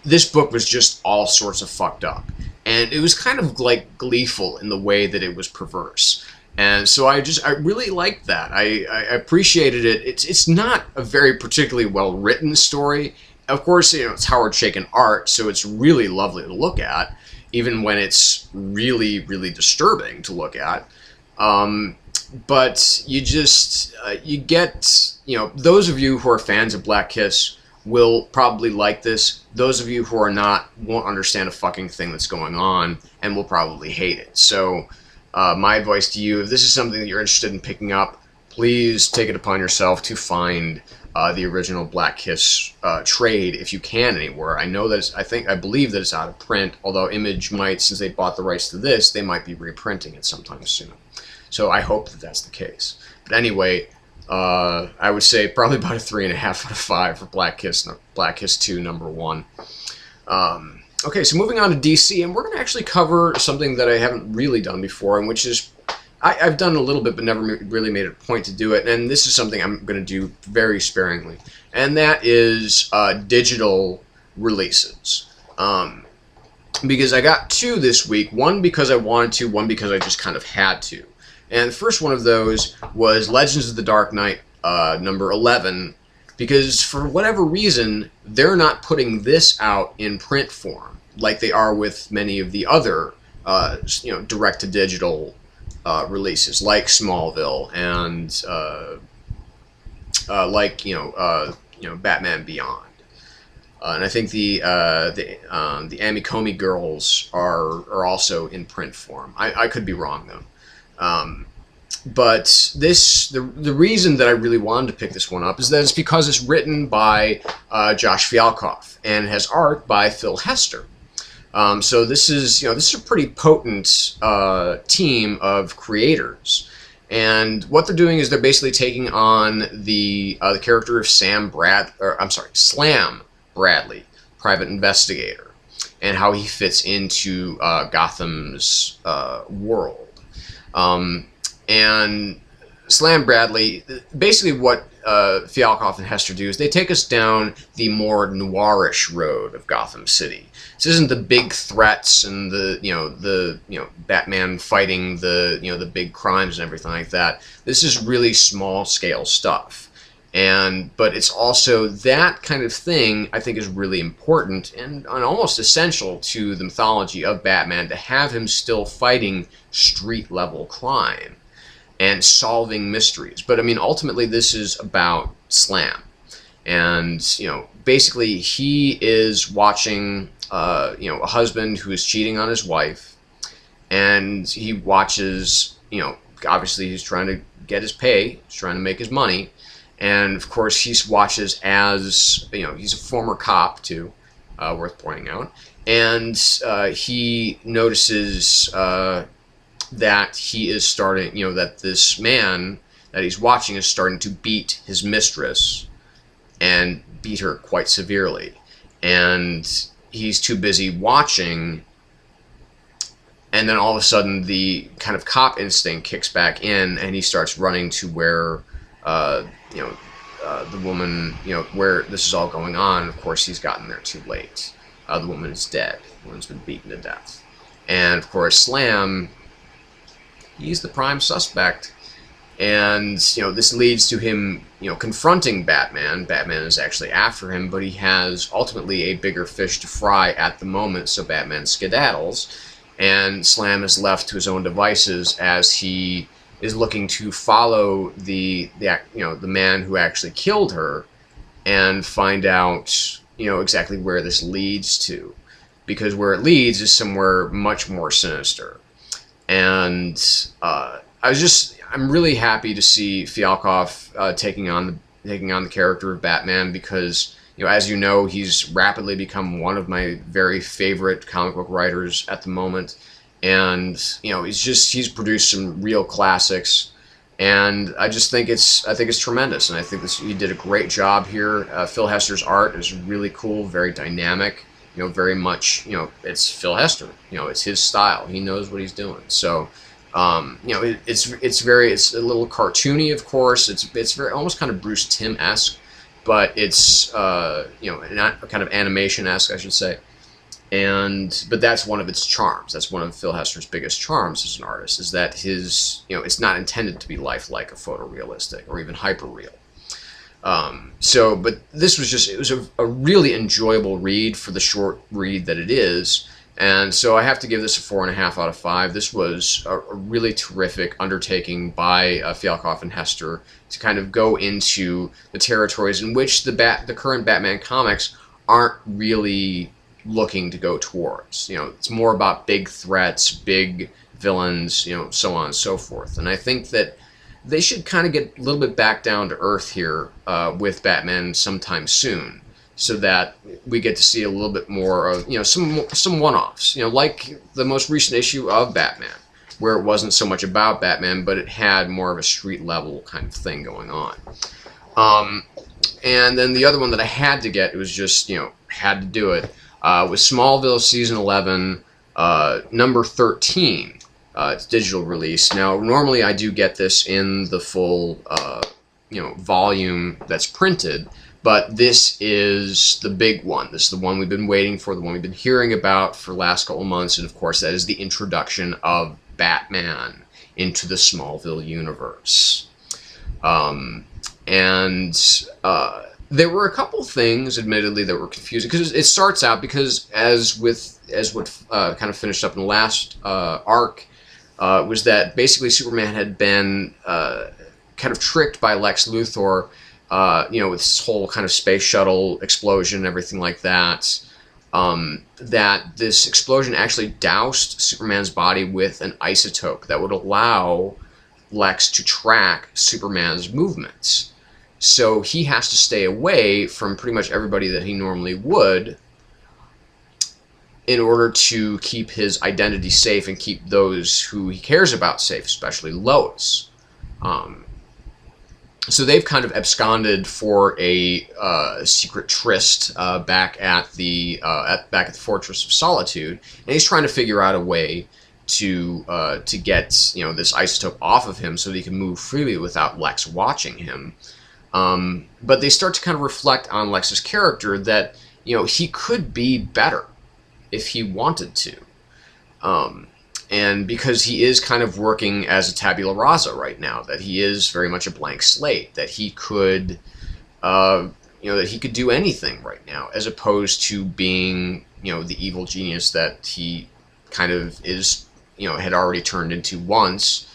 this book was just all sorts of fucked up. And it was kind of like gleeful in the way that it was perverse. And so I really liked that. I appreciated it. It's not a very particularly well-written story. Of course, it's Howard Chaykin art, so it's really lovely to look at, even when it's really, really disturbing to look at. But you just, you get, those of you who are fans of Black Kiss will probably like this. Those of you who are not won't understand a fucking thing that's going on and will probably hate it. So my advice to you, if this is something that you're interested in picking up, please take it upon yourself to find the original Black Kiss trade, if you can, anywhere. I know that I believe that it's out of print, although Image might, since they bought the rights to this, they might be reprinting it sometime soon. So I hope that that's the case. But anyway, I would say probably about a 3.5 out of 5 for Black Kiss 2 #1. Okay, so moving on to DC, and we're going to actually cover something that I haven't really done before, and which is, I've done a little bit, but never really made it a point to do it, and this is something I'm going to do very sparingly, and that is digital releases. Because I got 2 this week, one because I wanted to, one because I just kind of had to. And the first one of those was Legends of the Dark Knight #11, because for whatever reason, they're not putting this out in print form, like they are with many of the other direct-to-digital releases, like Smallville and Batman Beyond. And I think the Amy Comey girls are also in print form. I could be wrong though. But the reason that I really wanted to pick this one up is that it's because it's written by Josh Fialkov and has art by Phil Hester. So this is a pretty potent team of creators, and what they're doing is they're basically taking on the character of Slam Bradley, private investigator, and how he fits into Gotham's world. And Slam Bradley, basically what Fialkov and Hester do is they take us down the more noirish road of Gotham City. This isn't the big threats and the Batman fighting the big crimes and everything like that. This is really small scale stuff. But it's also that kind of thing I think is really important and almost essential to the mythology of Batman, to have him still fighting street level crime and solving mysteries. But I mean, ultimately this is about Slam. And, basically he is watching, a husband who is cheating on his wife, and he watches, obviously he's trying to get his pay, he's trying to make his money, and of course he watches as, he's a former cop too, worth pointing out, and he notices that he is starting, that this man that he's watching is starting to beat his mistress, and beat her quite severely. And he's too busy watching, and then all of a sudden the kind of cop instinct kicks back in, and he starts running to where, the woman, where this is all going on. Of course, he's gotten there too late. The woman is dead. The woman's been beaten to death. And of course, Slam, he's the prime suspect. And, this leads to him, confronting Batman. Batman is actually after him, but he has ultimately a bigger fish to fry at the moment, so Batman skedaddles. And Slam is left to his own devices as he is looking to follow the man who actually killed her and find out, exactly where this leads to. Because where it leads is somewhere much more sinister. And I'm really happy to see Fialkov taking on the character of Batman, because as you know, he's rapidly become one of my very favorite comic book writers at the moment, and he's produced some real classics, and I think it's tremendous, and I think he did a great job here. Phil Hester's art is really cool, very dynamic, very much it's Phil Hester, it's his style, he knows what he's doing, so. It's a little cartoony, of course. It's very almost kind of Bruce Timm-esque, but it's not kind of animation-esque, I should say. But that's one of its charms. That's one of Phil Hester's biggest charms as an artist, is that his it's not intended to be lifelike or photorealistic or even hyper-real. But this was a really enjoyable read for the short read that it is. And so I have to give this a 4.5 out of 5. This was a really terrific undertaking by Fialkov and Hester to kind of go into the territories in which the current Batman comics aren't really looking to go towards. It's more about big threats, big villains, so on and so forth. And I think that they should kind of get a little bit back down to earth here with Batman sometime soon, so that we get to see a little bit more of, some one-offs, like the most recent issue of Batman, where it wasn't so much about Batman, but it had more of a street-level kind of thing going on. And then the other one that I had to get, it was just, had to do it, was Smallville Season 11, number 13. It's digital release. Now, normally I do get this in the full, volume that's printed, but this is the big one. This is the one we've been waiting for, the one we've been hearing about for the last couple of months, and of course that is the introduction of Batman into the Smallville universe. There were a couple things, admittedly, that were confusing, because it starts out, because as what kind of finished up in the last arc, was that basically Superman had been kind of tricked by Lex Luthor, with this whole kind of space shuttle explosion and everything like that, that this explosion actually doused Superman's body with an isotope that would allow Lex to track Superman's movements. So he has to stay away from pretty much everybody that he normally would in order to keep his identity safe and keep those who he cares about safe, especially Lois. So they've kind of absconded for a secret tryst back at the Fortress of Solitude, and he's trying to figure out a way to get this isotope off of him so that he can move freely without Lex watching him. But they start to kind of reflect on Lex's character that he could be better if he wanted to. And because he is kind of working as a tabula rasa right now, that he is very much a blank slate, that he could, that he could do anything right now, as opposed to being, the evil genius that he kind of is, had already turned into once,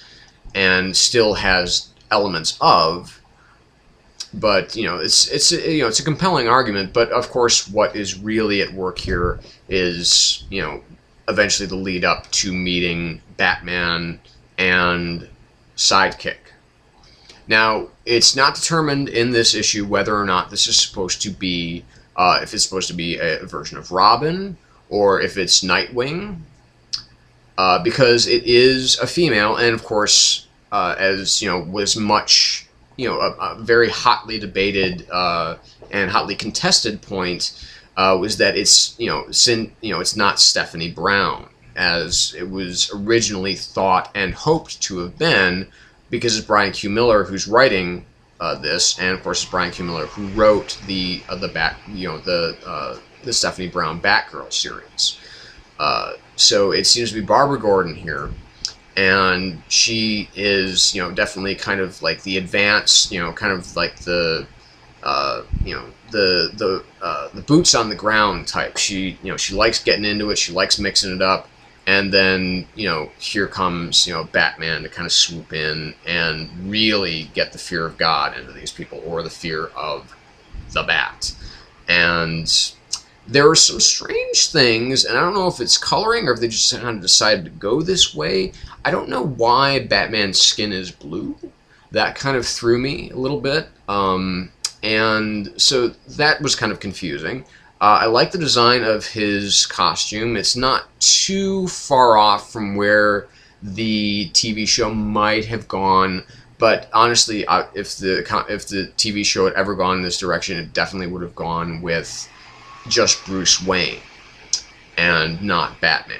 and still has elements of. But it's a compelling argument. But of course, what is really at work here is eventually the lead up to meeting Batman and Sidekick. Now, it's not determined in this issue whether or not this is supposed to be, if it's supposed to be a version of Robin, or if it's Nightwing, because it is a female, and of course, as was much, a very hotly debated and hotly contested point, was that it's it's not Stephanie Brown, as it was originally thought and hoped to have been, because it's Brian Q. Miller who's writing this, and of course it's Brian Q. Miller who wrote the Stephanie Brown Batgirl series. So it seems to be Barbara Gordon here, and she is definitely kind of like the advanced, kind of like the the boots on the ground type. She she likes getting into it. She likes mixing it up. And then here comes Batman to kind of swoop in and really get the fear of God into these people, or the fear of the Bat. And there are some strange things, and I don't know if it's coloring or if they just kind of decided to go this way. I don't know why Batman's skin is blue. That kind of threw me a little bit. And so that was kind of confusing. I like the design of his costume. It's not too far off from where the TV show might have gone, but honestly, if the TV show had ever gone in this direction, it definitely would have gone with just Bruce Wayne and not Batman.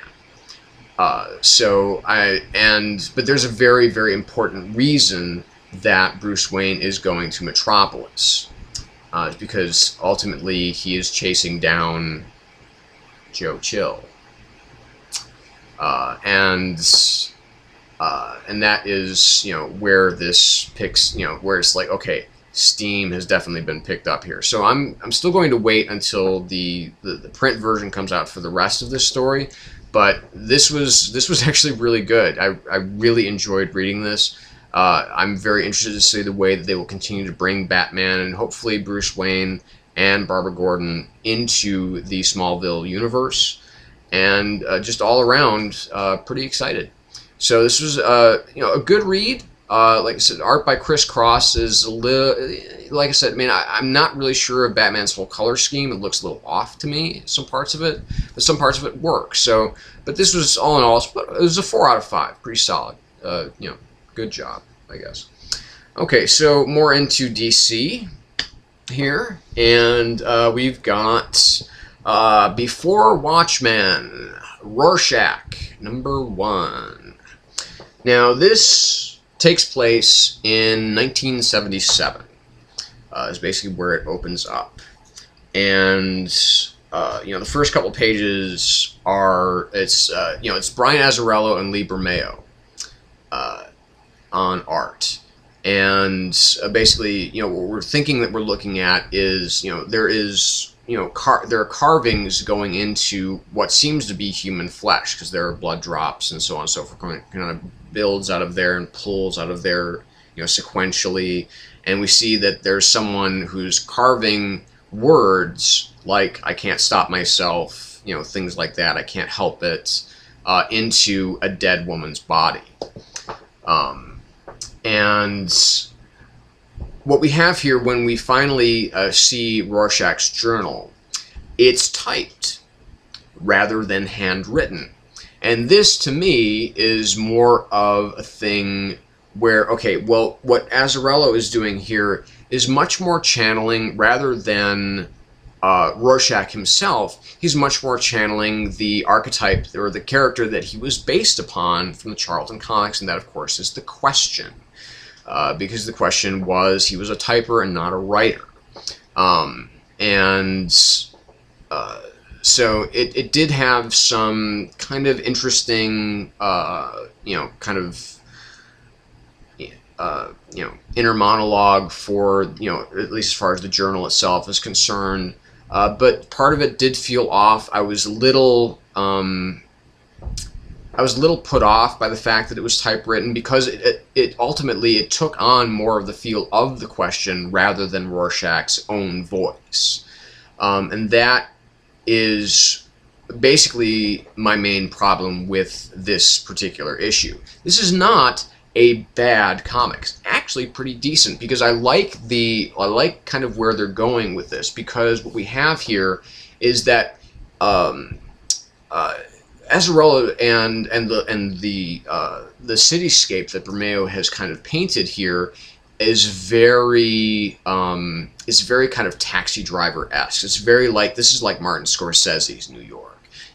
But there's a very, very important reason that Bruce Wayne is going to Metropolis. Because ultimately he is chasing down Joe Chill, and that is where this picks where it's like, okay, steam has definitely been picked up here. So I'm still going to wait until the print version comes out for the rest of this story, but this was actually really good. I really enjoyed reading this. I'm very interested to see the way that they will continue to bring Batman and hopefully Bruce Wayne and Barbara Gordon into the Smallville universe, and just all around pretty excited. So this was a good read. Like I said, art by Chris Cross is a little, like I said, I'm not really sure of Batman's whole color scheme. It looks a little off to me, some parts of it, but some parts of it work. So, but this was all in all, it was a 4 out of 5, pretty solid. Good job, I guess. Okay, so more into DC here, and we've got Before Watchmen, Rorschach, #1. Now, this takes place in 1977, is basically where it opens up. And, the first couple pages are, it's Brian Azzarello and Lee Bermeo on art. And basically, what we're thinking that we're looking at is, there are carvings going into what seems to be human flesh, because there are blood drops and so on and so forth, kind of builds out of there and pulls out of there, sequentially. And we see that there's someone who's carving words like, I can't stop myself, things like that, I can't help it, into a dead woman's body. And what we have here, when we finally see Rorschach's journal, it's typed rather than handwritten. And this, to me, is more of a thing where, okay, well, what Azzarello is doing here is much more channeling rather than Rorschach himself. He's much more channeling the archetype or the character that he was based upon from the Charlton comics, and that, of course, is the Question. Because the Question was, he was a typer and not a writer. So it did have some kind of interesting, kind of, inner monologue for, at least as far as the journal itself is concerned. But part of it did feel off. I was a little put off by the fact that it was typewritten, because it ultimately took on more of the feel of the Question rather than Rorschach's own voice. And that is basically my main problem with this particular issue. This is not a bad comic. It's actually pretty decent, because I like kind of where they're going with this, because what we have here is that Azzarello and the cityscape that Bermeo has kind of painted here is very kind of Taxi Driver-esque. It's very like, this is like Martin Scorsese's New York.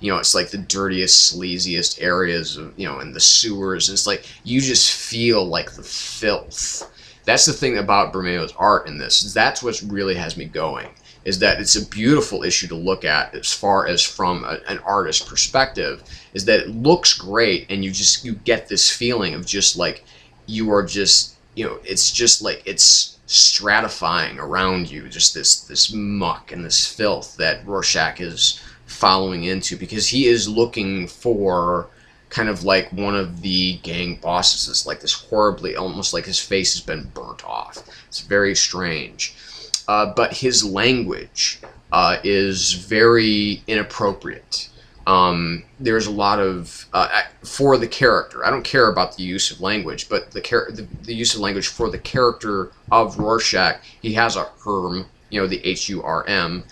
It's like the dirtiest, sleaziest areas of, and the sewers. And it's like, you just feel like the filth. That's the thing about Bermeo's art in this. That's what really has me going, is that it's a beautiful issue to look at as far as from an artist's perspective, is that it looks great, and you get this feeling of just like, you are just, it's just like, it's stratifying around you, just this muck and this filth that Rorschach is following into, because he is looking for kind of like one of the gang bosses. It's like this horribly, almost like his face has been burnt off. It's very strange. But his language is very inappropriate. There's a lot of, for the character, I don't care about the use of language, but the use of language for the character of Rorschach, he has a HURM, the H-U-R-M,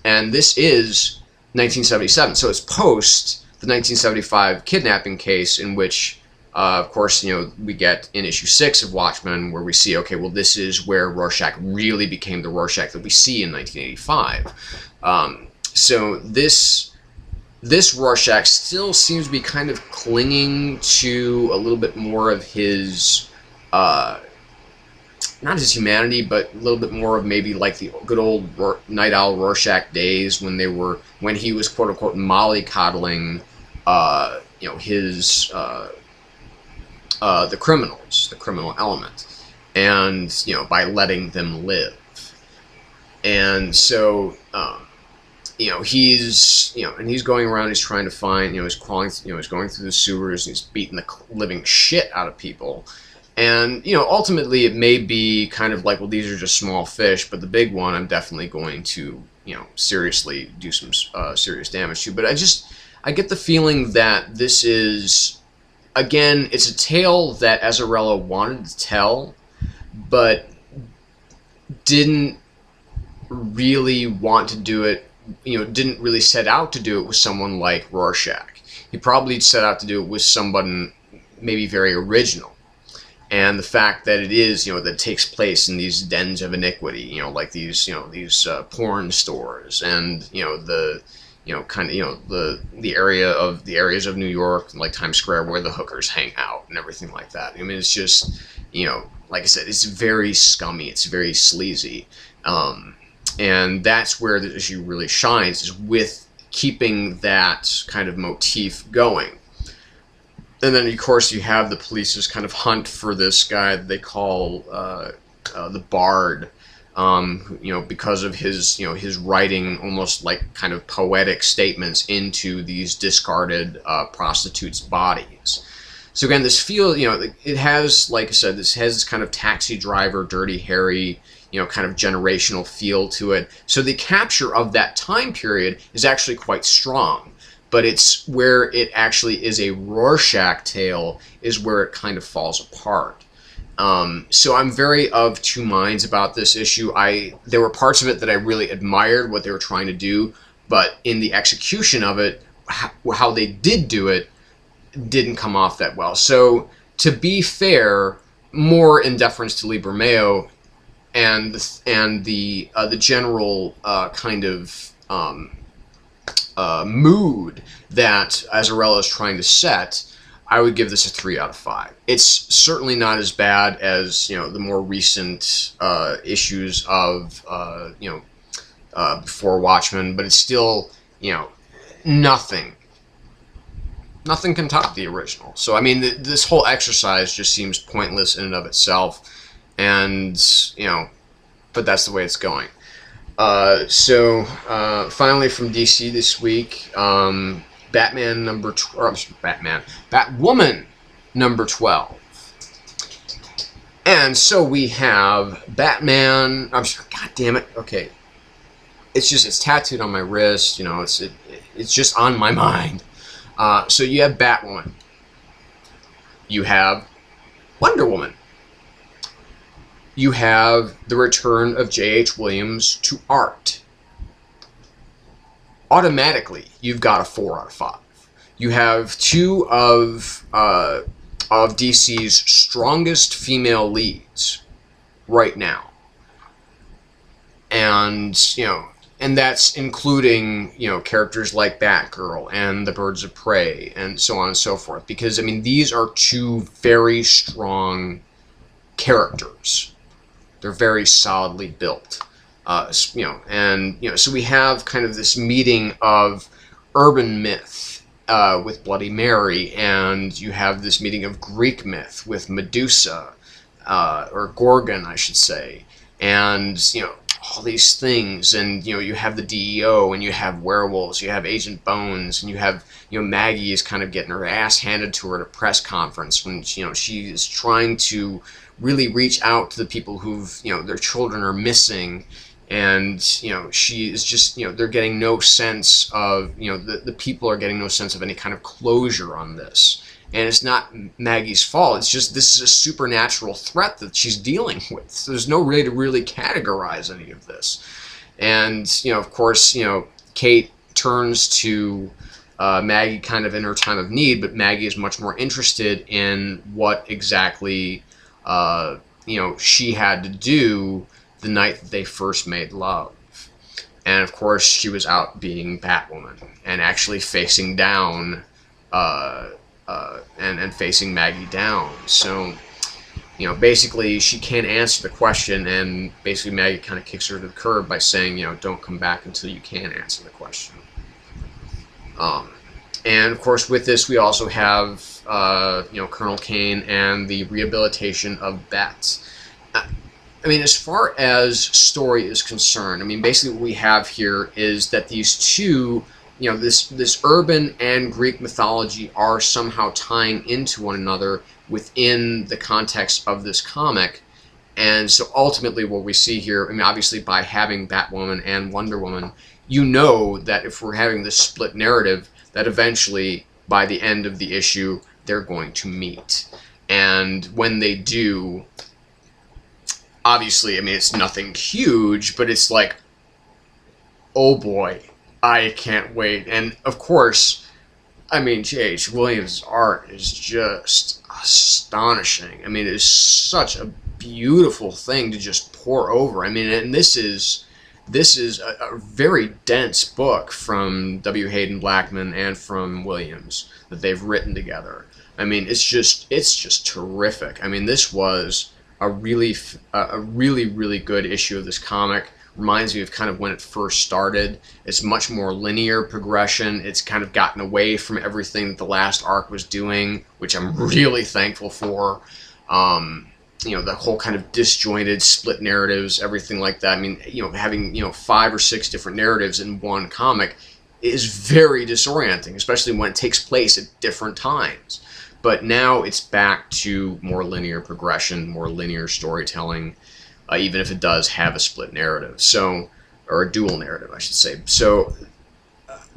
and this is 1977, so it's post the 1975 kidnapping case, in which, of course, we get in issue 6 of Watchmen, where we see, okay, well, this is where Rorschach really became the Rorschach that we see in 1985. So this Rorschach still seems to be kind of clinging to a little bit more of his, not his humanity, but a little bit more of maybe like the good old Night Owl Rorschach days, when he was quote unquote mollycoddling, his the criminals, the criminal element, and by letting them live. And so he's going around, he's trying to find, he's crawling, he's going through the sewers, and he's beating the living shit out of people. And, ultimately it may be kind of like, well, these are just small fish, but the big one I'm definitely going to, seriously do some serious damage to. But I get the feeling that this is, again, it's a tale that Azzarello wanted to tell, but didn't really want to do it, didn't really set out to do it with someone like Rorschach. He probably set out to do it with someone maybe very original. And the fact that it is, that it takes place in these dens of iniquity, like these, these porn stores, and the areas of New York, like Times Square, where the hookers hang out and everything like that. I mean, it's just, like I said, it's very scummy, it's very sleazy, and that's where the issue really shines, is with keeping that kind of motif going. And then, of course, you have the police's kind of hunt for this guy that they call the Bard, because of his, his writing almost like kind of poetic statements into these discarded prostitutes' bodies. So again, this it has, like I said, this has this kind of Taxi Driver, Dirty Harry, kind of generational feel to it. So the capture of that time period is actually quite strong. But it's where it actually is a Rorschach tale is where it kind of falls apart. So I'm very of two minds about this issue. There were parts of it that I really admired what they were trying to do, but in the execution of it, how they did do it didn't come off that well. So to be fair, more in deference to Lee Bermeo and the general kind of mood that Azzarello is trying to set, I would give this a 3 out of 5. It's certainly not as bad as the more recent issues of before Watchmen, but it's still nothing can top the original. So I mean, this whole exercise just seems pointless in and of itself, and but that's the way it's going. So finally from DC this week, Batwoman number 12. And so we have Batman. I'm sorry, God damn it. Okay, it's tattooed on my wrist. It's just on my mind. So you have Batwoman. You have Wonder Woman. You have the return of J.H. Williams to art. Automatically, you've got a 4 out of 5. You have two of DC's strongest female leads right now, and that's including characters like Batgirl and the Birds of Prey and so on and so forth. Because I mean, these are two very strong characters. They're very solidly built. So we have kind of this meeting of urban myth with Bloody Mary, and you have this meeting of Greek myth with Medusa, or Gorgon, I should say, and all these things, and you have the DEO, and you have werewolves, you have Agent Bones, and you have Maggie is kind of getting her ass handed to her at a press conference when she is trying to really reach out to the people who've their children are missing, and she is just they're getting no sense of the people are getting no sense of any kind of closure on this. And it's not Maggie's fault. It's just this is a supernatural threat that she's dealing with. So there's no way to really categorize any of this. And of course, Kate turns to Maggie kind of in her time of need, but Maggie is much more interested in what exactly she had to do the night that they first made love. And of course, she was out being Batwoman and actually facing down and facing Maggie down. So, basically she can't answer the question, and basically Maggie kind of kicks her to the curb by saying, don't come back until you can answer the question. And of course, with this, we also have, Colonel Kane and the rehabilitation of Bats. I mean, as far as story is concerned, I mean, basically what we have here is that these two, this urban and Greek mythology are somehow tying into one another within the context of this comic. And so ultimately what we see here, I mean, obviously by having Batwoman and Wonder Woman, that if we're having this split narrative, that eventually, by the end of the issue, they're going to meet. And when they do, obviously, I mean, it's nothing huge, but it's like, oh boy, I can't wait. And of course, I mean, J.H. Williams' art is just astonishing. I mean, it is such a beautiful thing to just pour over. I mean, and this is a very dense book from W. Hayden Blackman and from Williams that they've written together. I mean, it's just terrific. I mean, this was a really good issue of this comic. Reminds me of kind of when it first started. It's much more linear progression. It's kind of gotten away from everything that the last arc was doing, which I'm really thankful for. The whole kind of disjointed, split narratives, everything like that. I mean, having 5 or 6 different narratives in one comic is very disorienting, especially when it takes place at different times. But now it's back to more linear progression, more linear storytelling, even if it does have a split narrative, or a dual narrative, I should say. So,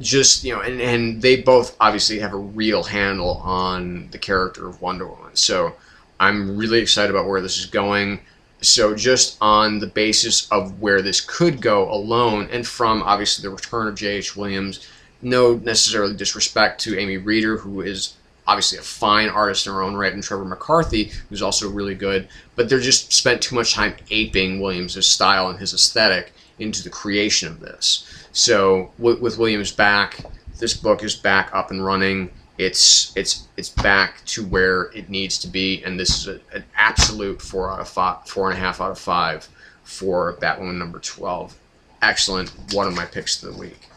and they both obviously have a real handle on the character of Wonder Woman. So, I'm really excited about where this is going. So, just on the basis of where this could go alone, and from obviously the return of J.H. Williams, no necessarily disrespect to Amy Reeder, who is obviously a fine artist in her own right, and Trevor McCarthy, who's also really good, but they just spent too much time aping Williams' style and his aesthetic into the creation of this. So with Williams back, this book is back up and running. It's back to where it needs to be, and this is an absolute 4.5 out of 5 for Batwoman number 12. Excellent, one of my picks of the week.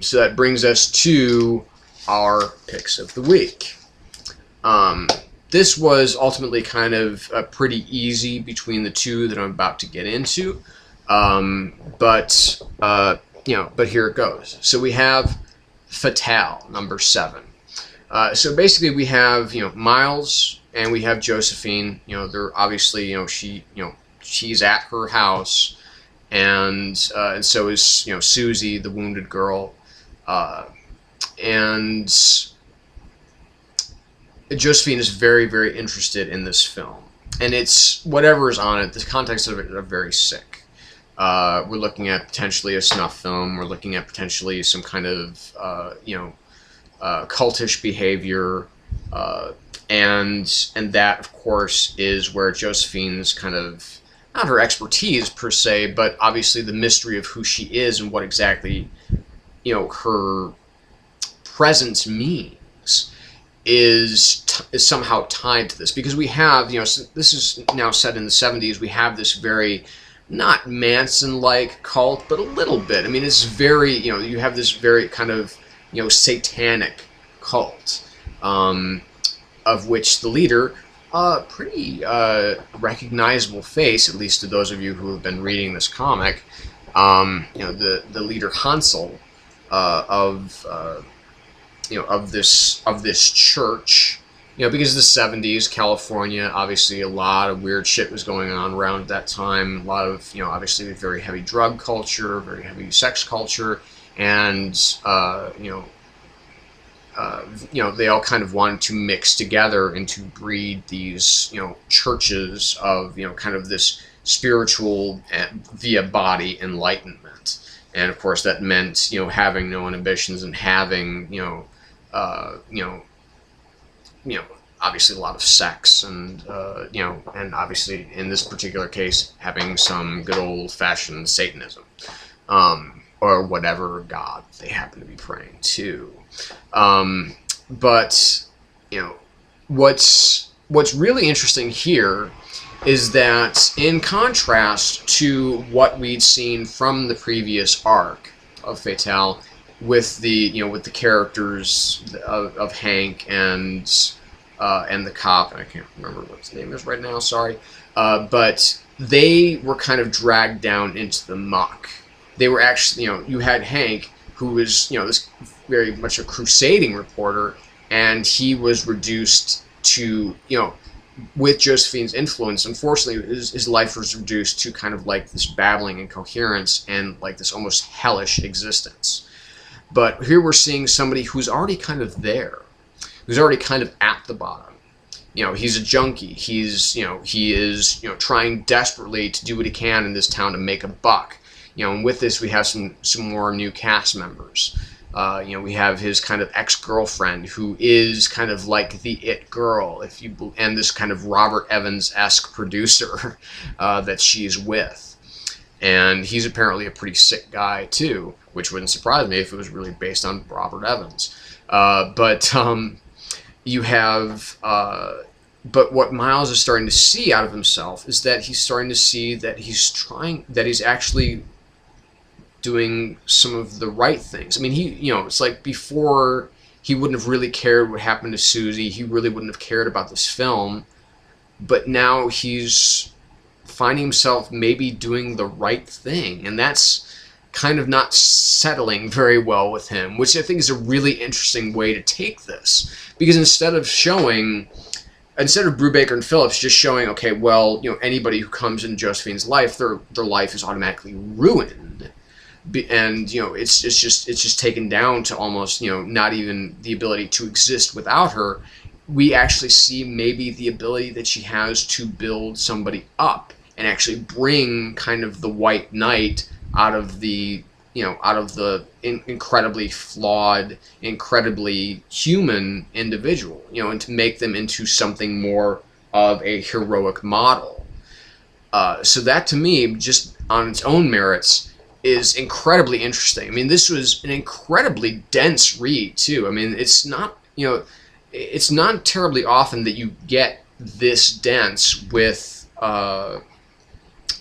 So that brings us to our picks of the week. This was ultimately kind of pretty easy between the two that I'm about to get into, but here it goes. So we have Fatale number 7. So basically we have Miles and we have Josephine. They're obviously she's at her house, and so is Susie, the wounded girl, and Josephine is very, very interested in this film, and it's whatever is on it. The context of it are very sick. We're looking at potentially a snuff film. We're looking at potentially some kind of cultish behavior, and that of course is where Josephine's kind of, not her expertise per se, but obviously the mystery of who she is and what exactly her presence means is somehow tied to this, because we have so this is now set in the 70s. We have this very, not Manson-like cult, but a little bit. I mean, it's very you have this very kind of satanic cult, of which the leader, pretty recognizable face, at least to those of you who have been reading this comic. The leader Hansel of this church, because the 70s, California, obviously a lot of weird shit was going on around that time. A lot of obviously very heavy drug culture, very heavy sex culture, and they all kind of wanted to mix together and to breed these, churches of, kind of this spiritual via body enlightenment. And of course that meant, having no inhibitions and having, obviously a lot of sex and, and obviously in this particular case, having some good old-fashioned Satanism, or whatever god they happen to be praying to. But what's really interesting here is that, in contrast to what we'd seen from the previous arc of Fatale, with the characters of Hank and the cop, and I can't remember what his name is right now, sorry, but they were kind of dragged down into the muck. They were actually, you had Hank, who was, this very much a crusading reporter, and he was reduced to, with Josephine's influence, unfortunately, his life was reduced to kind of like this babbling incoherence and like this almost hellish existence. But here we're seeing somebody who's already kind of there, who's already kind of at the bottom. He's a junkie. He is trying desperately to do what he can in this town to make a buck. And with this, we have some more new cast members. We have his kind of ex-girlfriend, who is kind of like the it girl, and this kind of Robert Evans-esque producer that she's with. And he's apparently a pretty sick guy too, which wouldn't surprise me if it was really based on Robert Evans. You have, but what Miles is starting to see out of himself is that he's starting to see that he's actually doing some of the right things. I mean, it's like before he wouldn't have really cared what happened to Susie. He really wouldn't have cared about this film. But now he's finding himself maybe doing the right thing. And that's kind of not settling very well with him, which I think is a really interesting way to take this. Because instead of Brubaker and Phillips just showing, okay, well, anybody who comes in Josephine's life, their life is automatically ruined. And it's just taken down to almost not even the ability to exist without her. We actually see maybe the ability that she has to build somebody up and actually bring kind of the white knight out of the out of the incredibly flawed, incredibly human individual, and to make them into something more of a heroic model. So that, to me, just on its own merits, is incredibly interesting. I mean, this was an incredibly dense read too. I mean, it's not terribly often that you get this dense with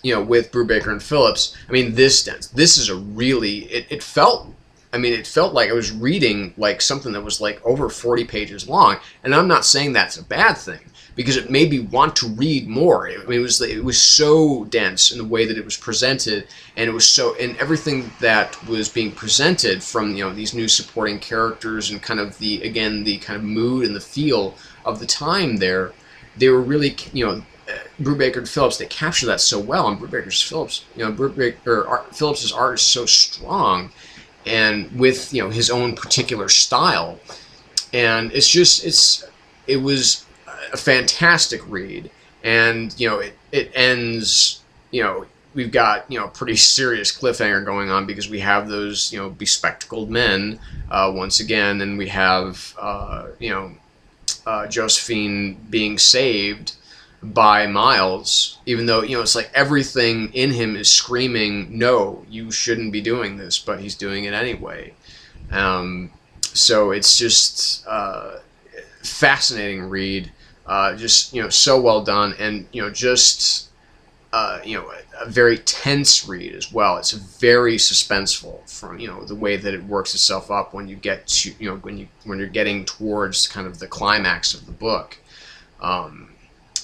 with Brubaker and Phillips. I mean, this dense. This is a really, it felt like I was reading like something that was like over 40 pages long. And I'm not saying that's a bad thing, because it made me want to read more. I mean, it was so dense in the way that it was presented, and it was so, and everything that was being presented from these new supporting characters and kind of the kind of mood and the feel of the time there, they were really Brubaker and Phillips, they capture that so well. And Phillips's art is so strong, and with his own particular style, and it was a fantastic read. And it ends, we've got pretty serious cliffhanger going on, because we have those bespectacled men once again, and we have Josephine being saved by Miles, even though it's like everything in him is screaming, no, you shouldn't be doing this, but he's doing it anyway. So it's just fascinating read, just so well done, and a very tense read as well. It's very suspenseful from the way that it works itself up when you get to when you're getting towards kind of the climax of the book.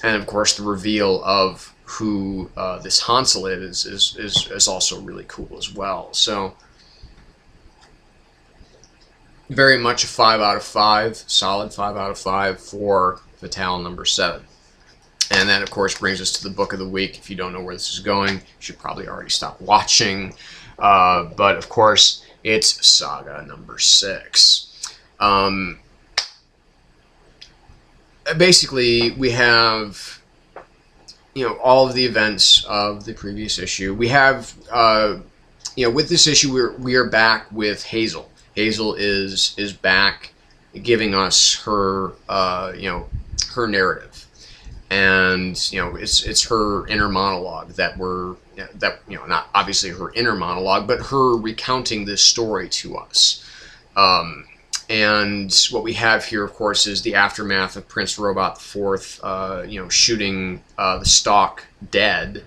And of course, the reveal of who this Hansel is also really cool as well. So, very much a 5 out of 5, solid 5 out of 5 for Fatale number 7. And that, of course, brings us to the book of the week. If you don't know where this is going, you should probably already stop watching. But of course, it's Saga number 6. Basically, we have all of the events of the previous issue. We have with this issue we are back with Hazel. Hazel is back, giving us her her narrative, and it's her inner monologue that not obviously her inner monologue, but her recounting this story to us. And what we have here, of course, is the aftermath of Prince Robot IV, shooting the Stalk dead,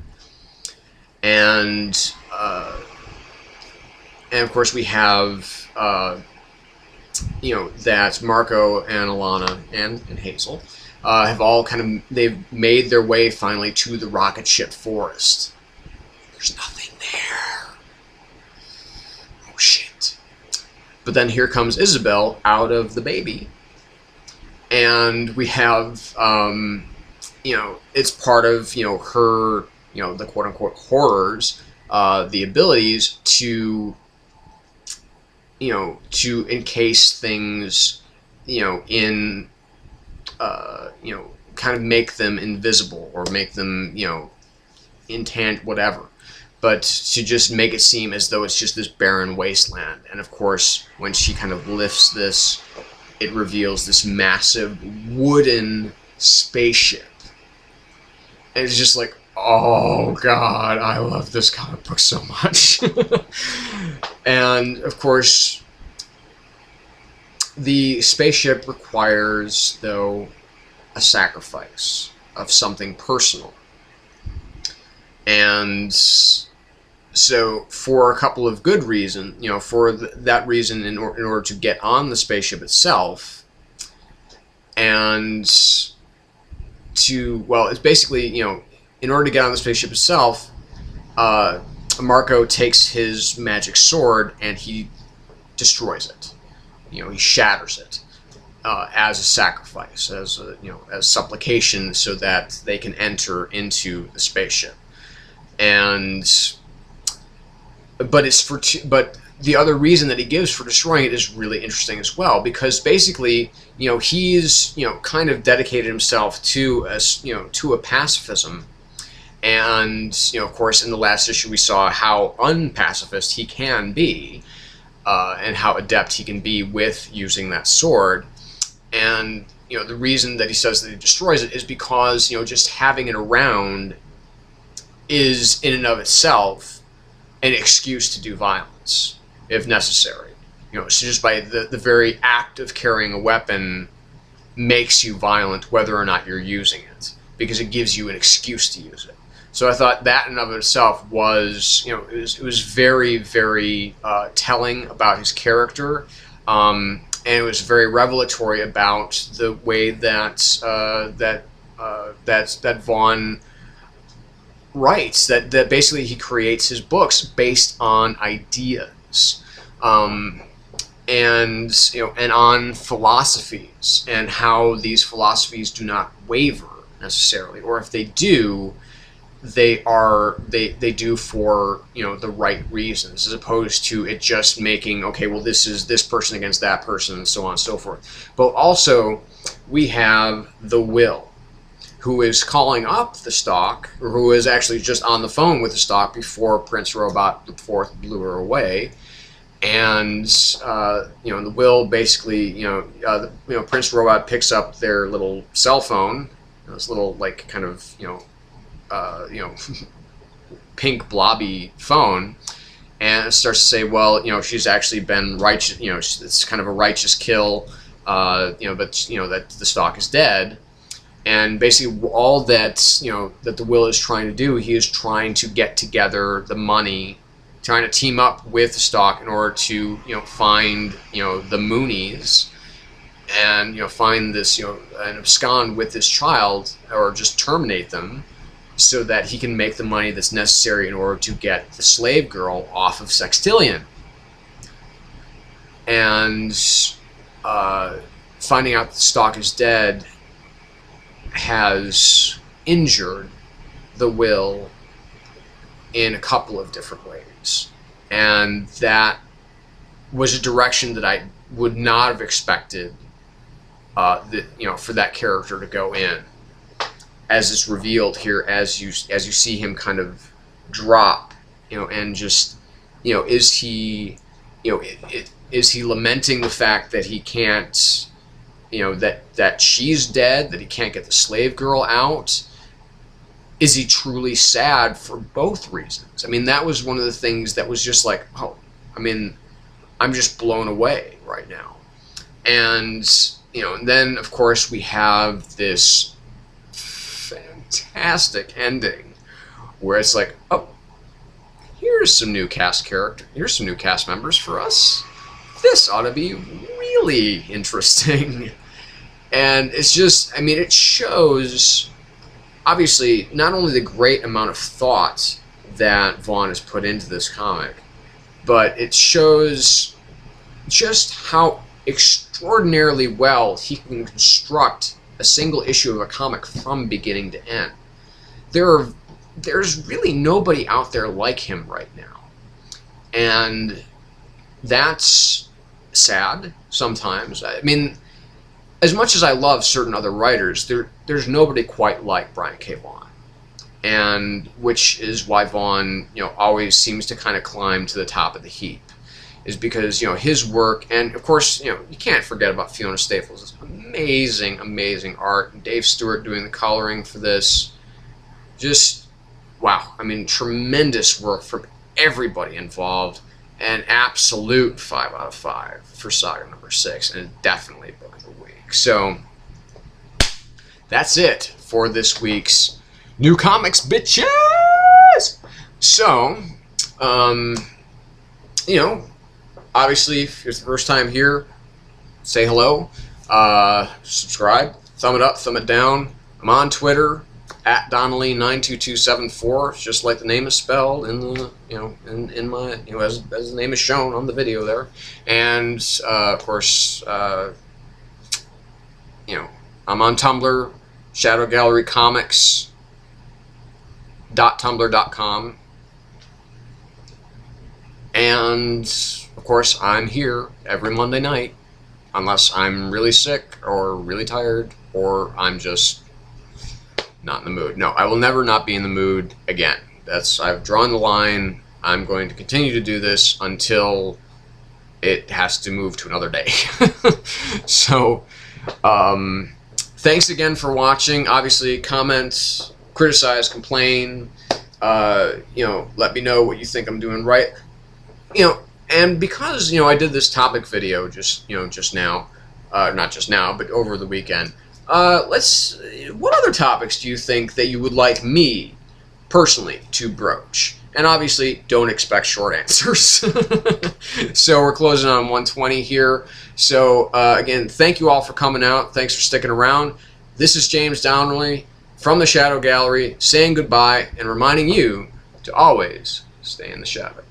and of course we have that Marco and Alana and Hazel have all they've made their way finally to the rocket ship forest. There's nothing there. Oh shit. But then here comes Isabel out of the baby, and we have, it's part of, her, the quote-unquote horrors, the abilities to, to encase things, in, kind of make them invisible, or make them, intangible, whatever. But to just make it seem as though it's just this barren wasteland. And of course, when she kind of lifts this, it reveals this massive wooden spaceship. And it's just like, oh god, I love this comic book so much. And of course, the spaceship requires, though, a sacrifice of something personal. And so, for a couple of good reasons, for that reason, in order to get on the spaceship itself, and it's basically, in order to get on the spaceship itself, Marco takes his magic sword and he destroys it. He shatters it as a sacrifice, as supplication, so that they can enter into the spaceship. But the other reason that he gives for destroying it is really interesting as well, because basically, he's kind of dedicated himself to a pacifism And, of course, in the last issue we saw how unpacifist he can be, and how adept he can be with using that sword. And, the reason that he says that he destroys it is because, just having it around is, in and of itself, an excuse to do violence, if necessary. So just by the very act of carrying a weapon makes you violent whether or not you're using it, because it gives you an excuse to use it. So I thought that in and of itself was, it was very, very telling about his character, and it was very revelatory about the way that that Vaughn writes. That basically he creates his books based on ideas, and and on philosophies, and how these philosophies do not waver necessarily, or if they do, they do for the right reasons, as opposed to it just making, okay, well, this is this person against that person, and so on and so forth. But also we have the Will, who is calling up the Stalk, or who is actually just on the phone with the Stalk before Prince Robot IV blew her away. And the Will basically, Prince Robot picks up their little cell phone, this little like kind of pink blobby phone, and it starts to say, well, she's actually been righteous, it's kind of a righteous kill, but that the Stalk is dead. And basically all that that the Will is trying to do, he is trying to get together the money, trying to team up with the Stalk in order to find the Moonies, and find this and abscond with this child, or just terminate them, so that he can make the money that's necessary in order to get the slave girl off of Sextillion. And finding out the Stalk is dead has injured the Will in a couple of different ways, and that was a direction that I would not have expected for that character to go in, as is revealed here, as you see him kind of drop, and just, is he, is he lamenting the fact that he can't, that she's dead, that he can't get the slave girl out? Is he truly sad for both reasons? I mean, that was one of the things that was just like, oh, I mean, I'm just blown away right now. And, and then, of course, we have this fantastic ending where it's like, oh, here's some new cast members for us. This ought to be really interesting. And it's just, I mean, it shows, obviously, not only the great amount of thought that Vaughn has put into this comic, but it shows just how extraordinarily well he can construct a single issue of a comic from beginning to end. There's really nobody out there like him right now. And that's sad sometimes. I mean, as much as I love certain other writers, there's nobody quite like Brian K. Vaughan. And which is why Vaughn, always seems to kind of climb to the top of the heap, is because, his work, and of course, you can't forget about Fiona Staples' amazing, amazing art, and Dave Stewart doing the coloring for this. Just, wow. I mean, tremendous work from everybody involved. An absolute 5 out of 5 for Saga number 6, and definitely book of the week. So, that's it for this week's New Comics, bitches! So, obviously, if it's the first time here, say hello, subscribe, thumb it up, thumb it down. I'm on Twitter, at Donnelly92274, just like the name is spelled in the, in my, as the name is shown on the video there. And, of course, I'm on Tumblr, Shadow Gallery Comics.tumblr.com. And, of course, I'm here every Monday night, unless I'm really sick or really tired, or I'm just not in the mood. No, I will never not be in the mood again. I've drawn the line. I'm going to continue to do this until it has to move to another day. So, thanks again for watching. Obviously, comment, criticize, complain. Let me know what you think I'm doing right. And because I did this topic video just now, not just now, but over the weekend. What other topics do you think that you would like me personally to broach? And obviously, don't expect short answers. So we're closing on 120 here. So again, thank you all for coming out. Thanks for sticking around. This is James Downley from the Shadow Gallery saying goodbye and reminding you to always stay in the shadow.